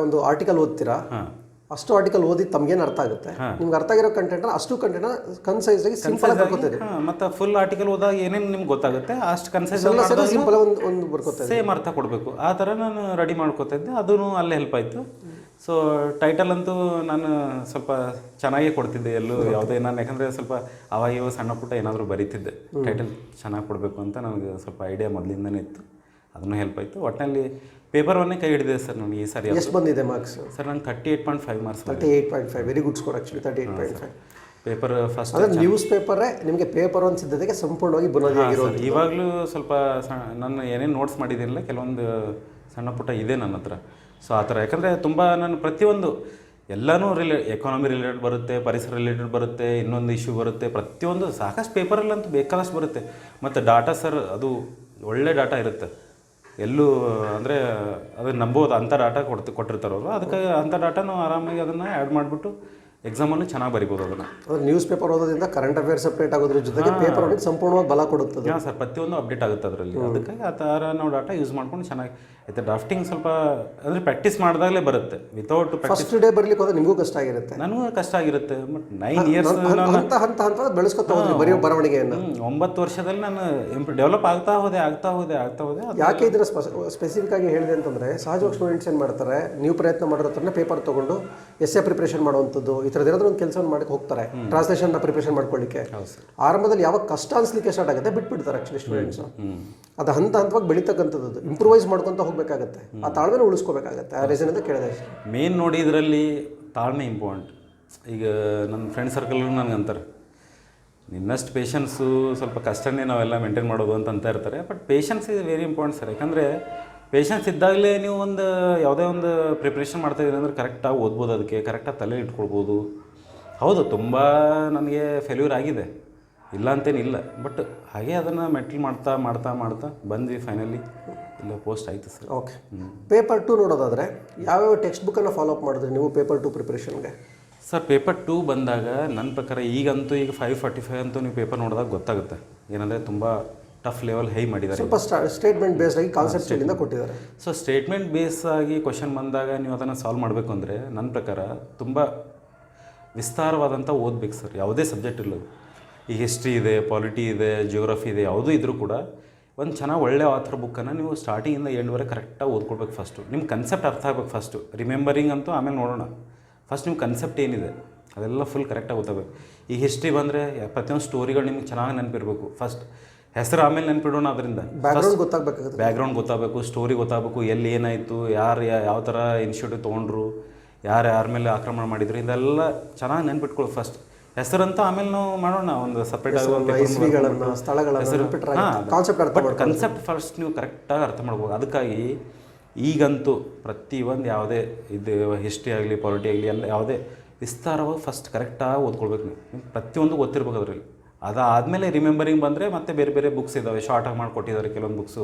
ಒಂದು ಆರ್ಟಿಕಲ್ ಓದ್ತೀರಾ, ಅಷ್ಟು ಆರ್ಟಿಕಲ್ ಓದಿ ತಮಗೇನು ಅರ್ಥ ಆಗುತ್ತೆ, ನಿಮ್ಗೆ ಅರ್ಥ ಆಗಿರೋ ಕಂಟೆಂಟ್ ಅಷ್ಟು ಕಂಟೆಂಟ್ ಕನ್ಸೈಸ್ ಆಗಿ ಸಿಂಪಲ್ ಆಗಿ ಬರ್ಕೋತೀರಿ. ಮತ್ತು ಫುಲ್ ಆರ್ಟಿಕಲ್ ಓದಾಗ ಏನೇನು ನಿಮ್ಗೆ ಗೊತ್ತಾಗುತ್ತೆ ಅಷ್ಟು ಕನ್ಸೈಸ್ ಸಿಂಪಲ್ ಒಂದು ಬರ್ಕೋತಾರೆ, ಸೇಮ್ ಅರ್ಥ ಕೊಡಬೇಕು. ಆ ಥರ ನಾನು ರೆಡಿ ಮಾಡ್ಕೋತಾ ಇದ್ದೆ. ಅದೂ ಅಲ್ಲೇ ಹೆಲ್ಪ್ ಆಯಿತು. ಸೊ ಟೈಟಲ್ ಅಂತೂ ನಾನು ಸ್ವಲ್ಪ ಚೆನ್ನಾಗೇ ಕೊಡ್ತಿದ್ದೆ ಎಲ್ಲೂ ಯಾವುದೇ. ನಾನು ಯಾಕಂದರೆ ಸ್ವಲ್ಪ ಅವಾಗ ಸಣ್ಣ ಪುಟ್ಟ ಏನಾದರೂ ಬರೀತಿದ್ದೆ, ಟೈಟಲ್ ಚೆನ್ನಾಗಿ ಕೊಡಬೇಕು ಅಂತ ನನಗೆ ಸ್ವಲ್ಪ ಐಡಿಯಾ ಮೊದಲಿಂದನೇ ಇತ್ತು. ಅದನ್ನು ಹೆಲ್ಪ್ ಆಯಿತು. ಒಟ್ಟಿನಲ್ಲಿ ಪೇಪರ್ 1 ಕೈ ಹಿಡಿದೆ ಸರ್ ನಾನು ಈ ಸಾರಿ. ಎಷ್ಟು ಬಂದಿದೆ ಮಾರ್ಕ್ಸ್? ಸರ್ ನಂಗೆ 38.5 marks. 38.5 very good score actually. 38.5 paper first. ಅಂದರೆ ನ್ಯೂಸ್ ಪೇಪರೇ ನಿಮಗೆ ಪೇಪರ್ 1 ಸಿದ್ಧತೆಗೆ ಸಂಪೂರ್ಣವಾಗಿ ಬುನಾದಿ ಆಗಿರೋದು. ಇವಾಗಲೂ ಸ್ವಲ್ಪ ನಾನು ಏನೇನು ನೋಟ್ಸ್ ಮಾಡಿದ್ದೀನಿಲ್ಲ, ಕೆಲವೊಂದು ಸಣ್ಣ ಪುಟ್ಟ ಇದೆ ನನ್ನ ಹತ್ರ. ಸೊ ಆ ಥರ, ಯಾಕಂದರೆ ತುಂಬ ನಾನು ಪ್ರತಿಯೊಂದು ಎಲ್ಲನೂ ಎಕಾನಮಿ ರಿಲೇಟೆಡ್ ಬರುತ್ತೆ, ಪರಿಸರ ರಿಲೇಟೆಡ್ ಬರುತ್ತೆ, ಇನ್ನೊಂದು ಇಶ್ಯೂ ಬರುತ್ತೆ, ಪ್ರತಿಯೊಂದು ಸಾಕಷ್ಟು ಪೇಪರಲ್ಲಂತೂ ಬೇಕಾದಷ್ಟು ಬರುತ್ತೆ. ಮತ್ತು ಡಾಟಾ ಸರ್, ಅದು ಒಳ್ಳೆ ಡಾಟಾ ಇರುತ್ತೆ. ಎಲ್ಲೂ ಅಂದರೆ ಅದನ್ನು ನಂಬೋದು ಅಂಥ ಡಾಟಾ ಕೊಟ್ಟಿರ್ತಾರೆ ಅವರು. ಅದಕ್ಕೆ ಅಂಥ ಡಾಟಾನು ಆರಾಮಾಗಿ ಅದನ್ನು ಆ್ಯಡ್ ಮಾಡಿಬಿಟ್ಟು ಎಕ್ಸಾಮನ್ನು ಚೆನ್ನಾಗಿ ಬರಿಬೋದು. ಅದನ್ನು ನ್ಯೂಸ್ ಪೇಪರ್ ಓದೋದ್ರಿಂದ ಕರೆಂಟ್ ಅಫೇರ್ಸ್ ಅಪ್ಡೇಟ್ ಆಗೋದ್ರ ಜೊತೆಗೆ ಪೇಪರ್ ಒಳಗೆ ಸಂಪೂರ್ಣವಾಗಿ ಬಲ ಕೊಡುತ್ತದೆ. ಹಾಂ ಸರ್, ಪ್ರತಿಯೊಂದು ಅಪ್ಡೇಟ್ ಆಗುತ್ತೆ ಅದರಲ್ಲಿ. ಅದಕ್ಕಾಗಿ ಆ ಥರ ನಾವು ಡಾಟಾ ಯೂಸ್ ಮಾಡ್ಕೊಂಡು ಚೆನ್ನಾಗಿ ಆಯ್ತು. ಡ್ರಾಫ್ಟಿಂಗ್ ಸ್ವಲ್ಪ ಅಂದರೆ ಪ್ರಾಕ್ಟೀಸ್ ಮಾಡಿದಾಗಲೇ ಬರುತ್ತೆ. ವಿತೌಟ್ ಫಸ್ಟ್ ಡೇ ಬರಲಿಕ್ಕೆ ಹೋದ್ರೆ ನಿಮಗೂ ಕಷ್ಟ ಆಗಿರುತ್ತೆ, ನನಗೂ ಕಷ್ಟ ಆಗಿರುತ್ತೆ. ಬಟ್ 9 ಇಯರ್ಸ್ ಹಂತ ಬೆಳೆಸ್ಕೊತಾ ಹೋದ್ರಿ ಬರೆಯೋ ಬರವಣಿಗೆಯನ್ನು. 9 ವರ್ಷದಲ್ಲಿ ನಾನು ಡೆವಲಪ್ ಆಗ್ತಾ ಹೋದೆ. ಯಾಕೆ ಇದರ ಸ್ಪೆಸಿಫಿಕ್ ಆಗಿ ಹೇಳಿದೆ ಅಂತಂದರೆ, ಸಹಜವಾಗಿ ಸ್ಟೂಡೆಂಟ್ಸ್ ಏನು ಮಾಡ್ತಾರೆ, ನೀವು ಪ್ರಯತ್ನ ಮಾಡಿರೋ ಥರನೇ ಪೇಪರ್ ತೊಗೊಂಡು ಎಸ್ಸೆ ಪ್ರಿಪ್ರೇಷನ್ ಮಾಡುವಂಥದ್ದು, ಈ ಥರದ್ದು ಏನಾದರೂ ಒಂದು ಕೆಲಸವನ್ನು ಮಾಡಕ್ಕೆ ಹೋಗ್ತಾರೆ, ಟ್ರಾನ್ಸ್ಲೇಷನ್ನ ಪ್ರಿಪ್ರೇಷನ್ ಮಾಡ್ಕೊಳ್ಳಿಕ್ಕೆ. ಆರಂಭದಲ್ಲಿ ಯಾವಾಗ ಕಷ್ಟ ಅನಿಸ್ಲಿಕ್ಕೆ ಸ್ಟಾರ್ಟ್ ಆಗುತ್ತೆ ಬಿಟ್ಬಿಡ್ತಾರೆ ಆ್ಯಕ್ಚುಲಿ ಸ್ಟೂಡೆಂಟ್ಸು. ಅದು ಹಂತವಾಗಿ ಬೆಳೀತಕ್ಕಂಥದ್ದು, ಇಂಪ್ರೂವೈಸ್ ಮಾಡ್ಕೊತ ಹೋಗಬೇಕಾಗತ್ತೆ. ಆ ತಾಳ್ಮೆನ ಉಳಿಸ್ಕೋಬೇಕಾಗತ್ತೆ. ಆ ರೀಸನ್ ಅಂತ ಕೇಳಿದೆ. ಮೇನ್ ನೋಡಿ ಇದರಲ್ಲಿ ತಾಳ್ಮೆ ಇಂಪಾರ್ಟೆಂಟ್. ಈಗ ನನ್ನ ಫ್ರೆಂಡ್ ಸರ್ಕಲ್ ನನಗೆ ಅಂತಾರೆ, ನಿನ್ನಷ್ಟು ಪೇಷನ್ಸು ಸ್ವಲ್ಪ ಕಷ್ಟನೇ ನಾವೆಲ್ಲ ಮೇಂಟೈನ್ ಮಾಡೋದು ಅಂತ ಇರ್ತಾರೆ. But patience is very important sir. ಯಾಕಂದರೆ ಪೇಷನ್ಸ್ ಇದ್ದಾಗಲೇ ನೀವು ಒಂದು ಯಾವುದೇ ಒಂದು ಪ್ರಿಪ್ರೇಷನ್ ಮಾಡ್ತಾಯಿದ್ದೀರಿ ಅಂದರೆ ಕರೆಕ್ಟಾಗಿ ಓದ್ಬೋದು, ಅದಕ್ಕೆ ಕರೆಕ್ಟಾಗಿ ತಲೆ ಇಟ್ಕೊಳ್ಬೋದು. ಹೌದು, ತುಂಬ ನನಗೆ ಫೇಲ್ಯೂರ್ ಆಗಿದೆ, ಇಲ್ಲ ಅಂತೇನಿಲ್ಲ. ಬಟ್ ಹಾಗೆ ಅದನ್ನು ಮೆಟ್ಲ್ ಮಾಡ್ತಾ ಮಾಡ್ತಾ ಮಾಡ್ತಾ ಬಂದ್ವಿ ಫೈನಲಿ ಇಲ್ಲ ಪೋಸ್ಟ್ ಆಯಿತು ಸರ್. ಓಕೆ, ಪೇಪರ್ 2 ನೋಡೋದಾದರೆ ಯಾವ್ಯಾವ ಟೆಕ್ಸ್ಟ್ ಬುಕ್ಕನ್ನು ಫಾಲೋ ಅಪ್ ಮಾಡಿದ್ರಿ ನೀವು ಪೇಪರ್ 2 ಪ್ರಿಪ್ರೇಷನ್ಗೆ? ಸರ್ ಪೇಪರ್ 2 ಬಂದಾಗ ನನ್ನ ಪ್ರಕಾರ ಈಗಂತೂ ಈಗ 545 ಅಂತೂ ನೀವು ಪೇಪರ್ ನೋಡಿದಾಗ ಗೊತ್ತಾಗುತ್ತೆ ಏನಂದರೆ ತುಂಬ ಟಫ್ ಲೆವೆಲ್ ಹೈ ಮಾಡಿದ್ದಾರೆ. ಸ್ವಲ್ಪ ಸ್ಟೇಟ್ಮೆಂಟ್ ಬೇಸ್ಡ್ ಆಗಿ ಕಾನ್ಸೆಪ್ಟ್ಗಳಿಂದ ಕೊಟ್ಟಿದ್ದಾರೆ. ಸೊ ಸ್ಟೇಟ್ಮೆಂಟ್ ಬೇಸ್ ಆಗಿ ಕ್ವಶನ್ ಬಂದಾಗ ನೀವು ಅದನ್ನು ಸಾಲ್ವ್ ಮಾಡಬೇಕು ಅಂದರೆ ನನ್ನ ಪ್ರಕಾರ ತುಂಬ ವಿಸ್ತಾರವಾದಂಥ ಓದಬೇಕು ಸರ್, ಯಾವುದೇ ಸಬ್ಜೆಕ್ಟ್ ಇಲ್ಲದು. ಈ ಹಿಸ್ಟ್ರಿ ಇದೆ, ಪಾಲಿಟಿ ಇದೆ, ಜಿಯೋಗ್ರಫಿ ಇದೆ, ಯಾವುದೂ ಇದ್ದರೂ ಕೂಡ ಒಂದು ಚೆನ್ನಾಗಿ ಒಳ್ಳೆ ಆಥರ್ ಬುಕ್ಕನ್ನು ನೀವು ಸ್ಟಾರ್ಟಿಂಗಿಂದ ಎಂಡ್ವರೆಗೆ ಕರೆಕ್ಟಾಗಿ ಓದ್ಕೊಳ್ಬೇಕು. ಫಸ್ಟು ನಿಮ್ಮ ಕನ್ಸೆಪ್ಟ್ ಅರ್ಥ ಆಗಬೇಕು. ಫಸ್ಟು ರಿಮೆಂಬರಿಂಗ್ ಅಂತೂ ಆಮೇಲೆ ನೋಡೋಣ. ಫಸ್ಟ್ ನಿಮ್ಮ ಕನ್ಸೆಪ್ಟ್ ಏನಿದೆ ಅದೆಲ್ಲ ಫುಲ್ ಕರೆಕ್ಟಾಗಿ ಗೊತ್ತಾಗಬೇಕು. ಈ ಹಿಸ್ಟ್ರಿ ಬಂದರೆ ಪ್ರತಿಯೊಂದು ಸ್ಟೋರಿಗಳು ನಿಮ್ಗೆ ಚೆನ್ನಾಗಿ ನೆನಪಿರಬೇಕು. ಫಸ್ಟ್ ಹೆಸರು ಆಮೇಲೆ ನೆನಪಿಡೋಣ, ಅದರಿಂದ ಬ್ಯಾಕ್ಗ್ರೌಂಡ್ ಗೊತ್ತಾಗಬೇಕು, ಸ್ಟೋರಿ ಗೊತ್ತಾಗಬೇಕು, ಎಲ್ಲಿ ಏನಾಯಿತು, ಯಾರು ಯಾವ ಥರ ಇನಿಷಿಯೇಟಿವ್ ತೊಗೊಂಡ್ರು, ಯಾರ ಮೇಲೆ ಆಕ್ರಮಣ ಮಾಡಿದ್ರು, ಇದೆಲ್ಲ ಚೆನ್ನಾಗಿ ನೆನ್ಪಿಟ್ಕೊಳ್ಳಿ ಫಸ್ಟ್. ಹೆಸರಂತ ಆಮೇಲೆ ನಾವು ಮಾಡೋಣ, ಒಂದು ಸಪ್ರೇಟ್ ಕನ್ಸೆಪ್ಟ್ ಫಸ್ಟ್ ನೀವು ಕರೆಕ್ಟಾಗಿ ಅರ್ಥ ಮಾಡ್ಬೋದು. ಅದಕ್ಕಾಗಿ ಈಗಂತೂ ಪ್ರತಿಯೊಂದು ಯಾವುದೇ ಇದು ಹಿಸ್ಟ್ರಿ ಆಗಲಿ ಪಾಲಿಟಿ ಆಗಲಿ ಎಲ್ಲ ಯಾವುದೇ ವಿಸ್ತಾರವಾಗಿ ಫಸ್ಟ್ ಕರೆಕ್ಟಾಗಿ ಓದ್ಕೊಳ್ಬೇಕು. ನೀವು ಪ್ರತಿಯೊಂದು ಗೊತ್ತಿರ್ಬೇಕು ಅದರಲ್ಲಿ. ಅದಾದಮೇಲೆ ರಿಮೆಂಬರಿಂಗ್ ಬಂದರೆ ಮತ್ತೆ ಬೇರೆ ಬೇರೆ ಬುಕ್ಸ್ ಇದ್ದಾವೆ, ಶಾರ್ಟಾಗಿ ಮಾಡಿಕೊಟ್ಟಿದ್ದಾರೆ ಕೆಲವೊಂದು ಬುಕ್ಸು.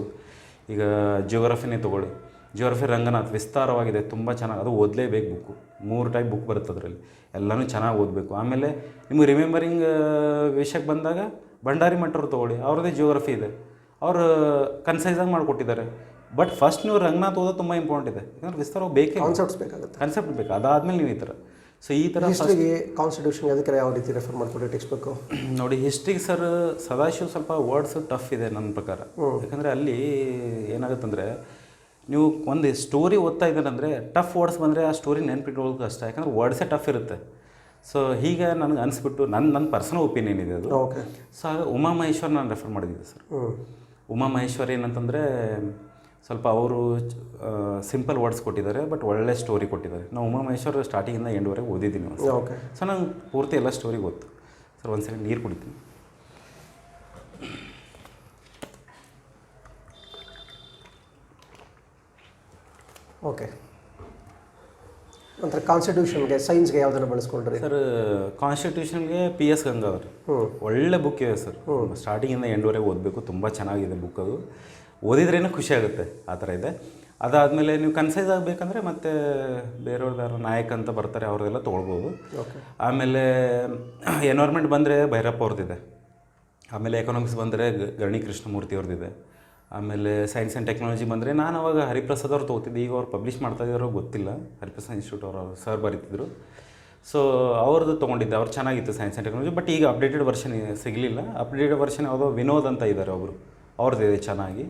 ಈಗ ಜಿಯೋಗ್ರಫಿನೇ ತೊಗೊಳ್ಳಿ, ಜಿಯೋಗ್ರಫಿ ರಂಗನಾಥ್ ವಿಸ್ತಾರವಾಗಿದೆ, ತುಂಬ ಚೆನ್ನಾಗಿ, ಅದು ಓದಲೇಬೇಕು ಬುಕ್ಕು. 3 ಟೈಪ್ ಬುಕ್ ಬರುತ್ತೆ ಅದರಲ್ಲಿ, ಎಲ್ಲನೂ ಚೆನ್ನಾಗಿ ಓದಬೇಕು. ಆಮೇಲೆ ನಿಮಗೆ ರಿಮೆಂಬರಿಂಗ್ ವಿಷಯಕ್ಕೆ ಬಂದಾಗ ಭಂಡಾರಿ ಮಠರು ತೊಗೊಳ್ಳಿ, ಅವ್ರದ್ದೇ ಜಿಯೋಗ್ರಫಿ ಇದೆ, ಅವರು ಕನ್ಸೈಸಾಗಿ ಮಾಡಿಕೊಟ್ಟಿದ್ದಾರೆ. ಬಟ್ ಫಸ್ಟ್ ನೀವು ರಂಗನಾಥ್ ಓದೋದು ತುಂಬ ಇಂಪಾರ್ಟೆಂಟ್ ಇದೆ, ಯಾಕಂದ್ರೆ ವಿಸ್ತಾರವಾಗಿ ಬೇಕೇ, ಕಾನ್ಸೆಪ್ಟ್ ಬೇಕು. ಅದಾದಮೇಲೆ ನೀವು ಈ ಥರ. ಸೊ ಈ ಥರ ಹಿಸ್ಟ್ರಿಗೆ ಕಾನ್ಸ್ಟಿಟ್ಯೂಷನ್ ಅದಕ್ಕೆ ಯಾವ ರೀತಿ ರೆಫರ್ ಮಾಡ್ಕೊಡಿ ಟೆಕ್ಸ್ಟ್ ಬುಕ್ಕು? ನೋಡಿ, ಹಿಸ್ಟ್ರಿಗೆ ಸರ್ ಸದಾಶಿವ ಸ್ವಲ್ಪ ವರ್ಡ್ಸ್ ಟಫ್ ಇದೆ ನನ್ನ ಪ್ರಕಾರ. ಯಾಕಂದರೆ ಅಲ್ಲಿ ಏನಾಗುತ್ತಂದರೆ ನೀವು ಒಂದು ಸ್ಟೋರಿ ಓದ್ತಾ ಇದ್ದೀರಂದರೆ ಟಫ್ ವರ್ಡ್ಸ್ ಬಂದರೆ ಆ ಸ್ಟೋರಿ ನೆನ್ಪಿಟ್ಕೊಳ್ಳೋದು ಕಷ್ಟ, ಯಾಕಂದರೆ ವರ್ಡ್ಸೇ ಟಫ್ ಇರುತ್ತೆ. ಸೊ ಹೀಗೆ ನನಗೆ ಅನಿಸ್ಬಿಟ್ಟು ನನ್ನ ಪರ್ಸನಲ್ ಒಪಿನಿಯನ್ ಇದೆ ಅದು. ಓಕೆ. ಸೊ ಆಗ ಉಮಾಮಹೇಶ್ವರ್ ನಾನು ರೆಫರ್ ಮಾಡಿದ್ದೆ ಸರ್. ಉಮಾಮಹೇಶ್ವರ್ ಏನಂತಂದರೆ ಸ್ವಲ್ಪ ಅವರು ಸಿಂಪಲ್ ವರ್ಡ್ಸ್ ಕೊಟ್ಟಿದ್ದಾರೆ, ಬಟ್ ಒಳ್ಳೆ ಸ್ಟೋರಿ ಕೊಟ್ಟಿದ್ದಾರೆ. ನಾವು ಉಮಾಮಹೇಶ್ವರ್ ಸ್ಟಾರ್ಟಿಂಗಿಂದ ಎಂಡ್ವರೆಗೆ ಓದಿದ್ದೀನಿ. ಓಕೆ. ಸೊ ನಂಗೆ ಪೂರ್ತಿ ಎಲ್ಲ ಸ್ಟೋರಿ ಗೊತ್ತು ಸರ್. ಒಂದು ಸೆಕೆಂಡ್ ನೀರು ಕುಡಿತೀನಿ. ಓಕೆ. ನಂತರ ಕಾನ್ಸ್ಟಿಟ್ಯೂಷನ್ಗೆ ಸೈನ್ಸ್ಗೆ ಯಾವುದನ್ನು ಬಳಸ್ಕೊಂಡ್ರಿ ಸರ್? ಕಾನ್ಸ್ಟಿಟ್ಯೂಷನ್ಗೆ PS ಗಂಗಾಧರ್ ಒಳ್ಳೆ ಬುಕ್ ಇದೆ ಸರ್. ಸ್ಟಾರ್ಟಿಂಗಿಂದ ಎಂಡ್ವರೆಗೆ ಓದಬೇಕು, ತುಂಬ ಚೆನ್ನಾಗಿದೆ ಬುಕ್. ಅದು ಓದಿದ್ರೇನೂ ಖುಷಿ ಆಗುತ್ತೆ, ಆ ಥರ ಇದೆ. ಅದಾದಮೇಲೆ ನೀವು ಕನ್ಸೈಸ್ ಆಗಬೇಕಂದ್ರೆ ಮತ್ತೆ ಬೇರೆಯವ್ರದ್ದು ನಾಯಕ್ ಅಂತ ಬರ್ತಾರೆ, ಅವ್ರದ್ದೆಲ್ಲ ತೊಗೊಳ್ಬೋದು. ಆಮೇಲೆ ಎನ್ವೈರ್ಮೆಂಟ್ ಬಂದರೆ ಭೈರಪ್ಪ ಅವ್ರದ್ದಿದೆ. ಆಮೇಲೆ ಎಕನಾಮಿಕ್ಸ್ ಬಂದರೆ ಗರಣಿ ಕೃಷ್ಣಮೂರ್ತಿ ಅವ್ರದ್ದಿದೆ. ಆಮೇಲೆ ಸೈನ್ಸ್ ಆ್ಯಂಡ್ ಟೆಕ್ನಾಲಜಿ ಬಂದರೆ ನಾನು ಅವಾಗ ಹರಿಪ್ರಸಾದ್ ಅವ್ರು ತೊಗೋತಿದ್ದೆ, ಈಗ ಅವ್ರು ಪಬ್ಲಿಷ್ ಮಾಡ್ತಾಯಿದ್ದಾರೋ ಗೊತ್ತಿಲ್ಲ. ಹರಿಪ್ರಸಾದ್ ಇನ್ಸ್ಟಿಟ್ಯೂಟ್ ಅವರು ಸರ್ ಬರೀತಿದ್ರು. ಸೊ ಅವ್ರದ್ದು ತೊಗೊಂಡಿದ್ದೆ, ಅವ್ರು ಚೆನ್ನಾಗಿತ್ತು ಸೈನ್ಸ್ ಆ್ಯಂಡ್ ಟೆಕ್ನಾಲಜಿ. ಬಟ್ ಈಗ ಅಪ್ಡೇಟೆಡ್ ವರ್ಷನ್ ಸಿಗಲಿಲ್ಲ. ಅಪ್ಡೇಟೆಡ್ ವರ್ಷನ್ ಯಾವುದೋ ವಿನೋದ್ ಅಂತ ಇದ್ದಾರೆ ಒಬ್ಬರು, ಅವ್ರದ್ದಿದೆ ಚೆನ್ನಾಗಿ.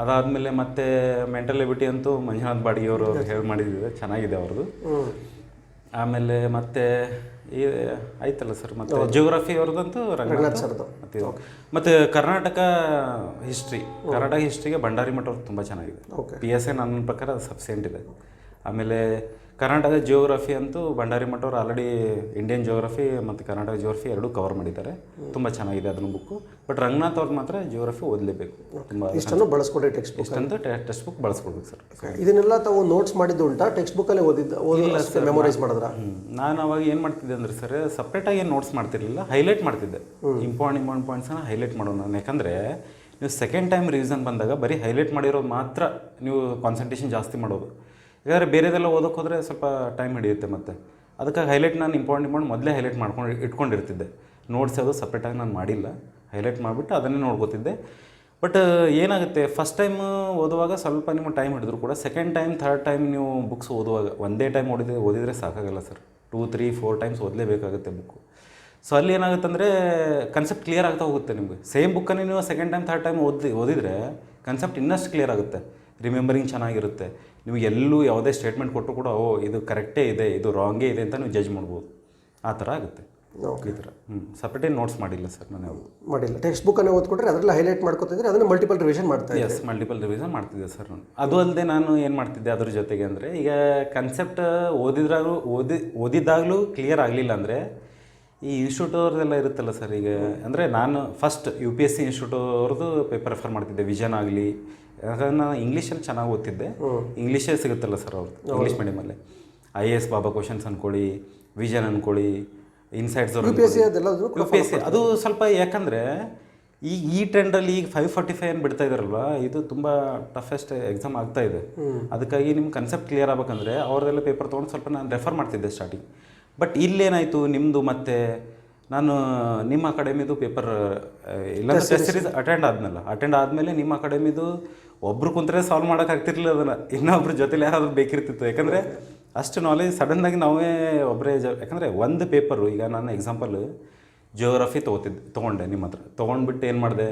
ಅದಾದಮೇಲೆ ಮತ್ತೆ ಮೆಂಟಲ್ ಎಬಿಲಿಟಿ ಅಂತೂ ಮಂಜುನಾಥ್ ಬಾಡಿಗೆಯವರು ಹೇಳಿ ಮಾಡಿದ್ದಿದೆ, ಚೆನ್ನಾಗಿದೆ ಅವ್ರದ್ದು. ಆಮೇಲೆ ಮತ್ತೆ ಈ ಆಯ್ತಲ್ಲ ಸರ್, ಮತ್ತು ಜಿಯೋಗ್ರಫಿ ಅವ್ರದ್ದಂತೂ ರಂಗನಾಥ್ ಸರ್ದು. ಮತ್ತು ಕರ್ನಾಟಕ ಹಿಸ್ಟ್ರಿಗೆ ಭಂಡಾರಿ ಮಠ ಅವ್ರದ್ದು ತುಂಬ ಚೆನ್ನಾಗಿದೆ. PSA ನನ್ನ ಪ್ರಕಾರ ಅದು ಸಬ್ಸೆಂಟ್ ಇದೆ. ಆಮೇಲೆ ಕರ್ನಾಟಕ ಜಿಯೋಗ್ರಫಿ ಅಂತೂ ಭಂಡಾರಿ ಮಠ ಅವರು ಆಲ್ರೆಡಿ ಇಂಡಿಯನ್ ಜಿಯೋಗ್ರಫಿ ಮತ್ತು ಕರ್ನಾಟಕ ಜಿಯೋಗ್ರಫಿ ಎರಡೂ ಕವರ್ ಮಾಡಿದ್ದಾರೆ, ತುಂಬ ಚೆನ್ನಾಗಿದೆ ಅದನ್ನು ಬುಕ್ಕು. ಬಟ್ ರಂಗನಾಥ್ ಅವ್ರಿಗೆ ಮಾತ್ರ ಜಿಯೋಗ್ರಫಿ ಓದಲೇಬೇಕು. ತುಂಬ ಇಷ್ಟನ್ನು ಬಳಸ್ಕೊಡಿ ಟೆಕ್ಸ್ಟ್ ಬುಕ್, ಇಷ್ಟಂತ ಟೆಕ್ಸ್ಟ್ ಬುಕ್ ಬಳಸ್ಕೊಡ್ಬೇಕು ಸರ್. ಇದನ್ನೆಲ್ಲ ತಾವು ನೋಟ್ಸ್ ಮಾಡಿದ್ದು ಉಂಟಾ? ಟೆಕ್ಸ್ಟ್ ಬುಕ್ಕಲ್ಲೇ ಓದಿಲ್ಲ, ಮೆಮೊರೈಸ್ ಮಾಡಿದ್ರ? ನಾನು ಅವಾಗ ಏನು ಮಾಡ್ತಿದ್ದೆ ಅಂದರೆ ಸರ್, ಸಪ್ರೇಟಾಗಿ ಏನು ನೋಟ್ಸ್ ಮಾಡ್ತಿರಲಿಲ್ಲ, ಹೈಲೈಟ್ ಮಾಡ್ತಿದ್ದೆ. ಇಂಪಾರ್ಟೆಂಟ್ ಪಾಯಿಂಟ್ಸನ್ನು ಹೈಲೈಟ್ ಮಾಡೋಣ ನಾನು. ಯಾಕಂದರೆ ನೀವು ಸೆಕೆಂಡ್ ಟೈಮ್ ರಿವಿಷನ್ ಬಂದಾಗ ಬರೀ ಹೈಲೈಟ್ ಮಾಡಿರೋದು ಮಾತ್ರ ನೀವು ಕಾನ್ಸಂಟ್ರೇಷನ್ ಜಾಸ್ತಿ ಮಾಡೋದು. ಯಾಕಂದರೆ ಬೇರೆದೆಲ್ಲ ಓದೋಕೆ ಹೋದರೆ ಸ್ವಲ್ಪ ಟೈಮ್ ಹಿಡಿಯುತ್ತೆ. ಮತ್ತು ಅದಕ್ಕಾಗಿ ಹೈಲೈಟ್ ನಾನು ಇಂಪಾರ್ಟೆಂಟ್ ಮೊದಲೇ ಹೈಲೈಟ್ ಮಾಡ್ಕೊಂಡು ಇಟ್ಕೊಂಡಿರ್ತಿದ್ದೆ. ನೋಟ್ಸ್ ಯಾವುದು ಸಪ್ರೇಟಾಗಿ ನಾನು ಮಾಡಿಲ್ಲ, ಹೈಲೈಟ್ ಮಾಡಿಬಿಟ್ಟು ಅದನ್ನೇ ನೋಡ್ಕೋತಿದ್ದೆ. ಬಟ್ ಏನಾಗುತ್ತೆ, ಫಸ್ಟ್ ಟೈಮ್ ಓದುವಾಗ ಸ್ವಲ್ಪ ನಿಮಗೆ ಟೈಮ್ ಹಿಡಿದ್ರು ಕೂಡ ಸೆಕೆಂಡ್ ಟೈಮ್ ಥರ್ಡ್ ಟೈಮ್ ನೀವು ಬುಕ್ಸ್ ಓದುವಾಗ ಒಂದೇ ಟೈಮ್ ಓದಿದರೆ ಸಾಕಾಗಲ್ಲ ಸರ್. 2, 3, 4 ಟೈಮ್ಸ್ ಓದಲೇಬೇಕಾಗುತ್ತೆ ಬುಕ್ಕು. ಸೊ ಅಲ್ಲಿ ಏನಾಗುತ್ತೆ ಅಂದರೆ ಕನ್ಸೆಪ್ಟ್ ಕ್ಲಿಯರ್ ಆಗ್ತಾ ಹೋಗುತ್ತೆ ನಿಮಗೆ. ಸೇಮ್ ಬುಕ್ಕನ್ನೇ ನೀವು ಸೆಕೆಂಡ್ ಟೈಮ್ ಥರ್ಡ್ ಟೈಮ್ ಓದಿದರೆ ಕನ್ಸೆಪ್ಟ್ ಇನ್ನಷ್ಟು ಕ್ಲಿಯರ್ ಆಗುತ್ತೆ, ರಿಮೆಂಬರಿಂಗ್ ಚೆನ್ನಾಗಿರುತ್ತೆ. ನೀವು ಎಲ್ಲೂ ಯಾವುದೇ ಸ್ಟೇಟ್ಮೆಂಟ್ ಕೊಟ್ಟರು ಕೂಡ ಇದು ಕರೆಕ್ಟೇ ಇದೆ, ಇದು ರಾಂಗೇ ಇದೆ ಅಂತ ನೀವು ಜಡ್ಜ್ ಮಾಡ್ಬೋದು. ಆ ಥರ ಆಗುತ್ತೆ ಈ ಥರ. ಸಪ್ರೇಟೇನು ನೋಟ್ಸ್ ಮಾಡಿಲ್ಲ ಸರ್ ನಾನು, ಯಾವುದು ಮಾಡಿಲ್ಲ. ಟೆಕ್ಸ್ಟ್ ಬುಕ್ಕನ್ನೇ ಓದ್ಕೊಟ್ರೆ ಅದರಲ್ಲಿ ಹೈಲೈಟ್ ಮಾಡ್ಕೊತಿದ್ರೆ ಅದನ್ನು ಮಲ್ಟಿಪಲ್ ರಿವಿಷನ್ ಮಾಡ್ತಾ ಎಸ್ ಮಲ್ಟಿಪಲ್ ರಿವಿಷನ್ ಮಾಡ್ತಿದ್ದೆ ಸರ್ ನಾನು. ಅದು ಅಲ್ಲದೆ ನಾನು ಏನು ಮಾಡ್ತಿದ್ದೆ ಅದ್ರ ಜೊತೆಗೆ ಅಂದರೆ, ಈಗ ಕನ್ಸೆಪ್ಟ್ ಓದಿದಾಗಲೂ ಕ್ಲಿಯರ್ ಆಗಲಿಲ್ಲ ಅಂದರೆ ಈ ಇನ್ಸ್ಟಿಟ್ಯೂಟ್ ಅವ್ರದ್ದೆಲ್ಲ ಇರುತ್ತಲ್ಲ ಸರ್, ಈಗ ಅಂದರೆ ನಾನು ಫಸ್ಟ್ UPSC ಇನ್ಸ್ಟಿಟ್ಯೂಟ್ ಅವ್ರದ್ದು ಪೇಪರ್ ರೆಫರ್ ಮಾಡ್ತಿದ್ದೆ, ವಿಷನ್ ಆಗಲಿ. ಯಾಕಂದ್ರೆ ನಾನು ಇಂಗ್ಲೀಷಲ್ಲಿ ಚೆನ್ನಾಗಿ ಓದ್ತಿದ್ದೆ, ಇಂಗ್ಲೀಷೇ ಸಿಗುತ್ತಲ್ಲ ಸರ್ ಅವ್ರದ್ದು, ಇಂಗ್ಲೀಷ್ ಮೀಡಿಯಮಲ್ಲಿ. IAS ಬಾಬಾ ಕ್ವಶನ್ಸ್ ಅಂದ್ಕೊಳ್ಳಿ, ವಿಷನ್ ಅಂದ್ಕೊಳ್ಳಿ, ಇನ್ಸೈಟ್ಸ್ UPSC ಅದು ಸ್ವಲ್ಪ, ಯಾಕಂದರೆ ಈ ಟ್ರೆಂಡಲ್ಲಿ ಈಗ 545 ಏನು ಬಿಡ್ತಾ ಇದ್ದಾರಲ್ವ, ಇದು ತುಂಬ ಟಫೆಸ್ಟ್ ಎಕ್ಸಾಮ್ ಆಗ್ತಾ ಇದೆ. ಅದಕ್ಕಾಗಿ ನಿಮ್ಮ ಕನ್ಸೆಪ್ಟ್ ಕ್ಲಿಯರ್ ಆಗ್ಬೇಕಂದ್ರೆ ಅವ್ರದ್ದೆಲ್ಲ ಪೇಪರ್ ತೊಗೊಂಡು ಸ್ವಲ್ಪ ನಾನು ರೆಫರ್ ಮಾಡ್ತಿದ್ದೆ ಸ್ಟಾರ್ಟಿಂಗ್. ಬಟ್ ಇಲ್ಲೇನಾಯಿತು, ನಿಮ್ಮದು ಮತ್ತು ನಾನು ನಿಮ್ಮ ಅಕಾಡೆಮಿದು ಪೇಪರ್ ಇಲ್ಲ ಟೆಸ್ಟ್ ಸೀರೀಸ್ ಅಟೆಂಡ್ ಆದಮೇಲೆ ನಿಮ್ಮ ಅಕಾಡೆಮಿದು ಒಬ್ರು ಕುಂತ್ರೆ ಸಾಲ್ವ್ ಮಾಡೋಕ್ಕಾಗ್ತಿರ್ಲಿಲ್ಲ ಅದನ್ನು, ಇನ್ನೊಬ್ರ ಜೊತೆಲಿ ಯಾರಾದ್ರೂ ಬೇಕಿರ್ತಿತ್ತು. ಯಾಕಂದರೆ ಅಷ್ಟು ನಾಲೆಜ್ ಸಡನ್ನಾಗಿ ನಾವೇ ಒಬ್ಬರೇ ಯಾಕಂದರೆ ಒಂದು ಪೇಪರು, ಈಗ ನಾನು ಎಕ್ಸಾಂಪಲ್ ಜಿಯೋಗ್ರಫಿ ತೊಗೊಂಡೆ ನಿಮ್ಮ ಹತ್ರ, ತೊಗೊಂಡ್ಬಿಟ್ಟು ಏನು ಮಾಡಿದೆ,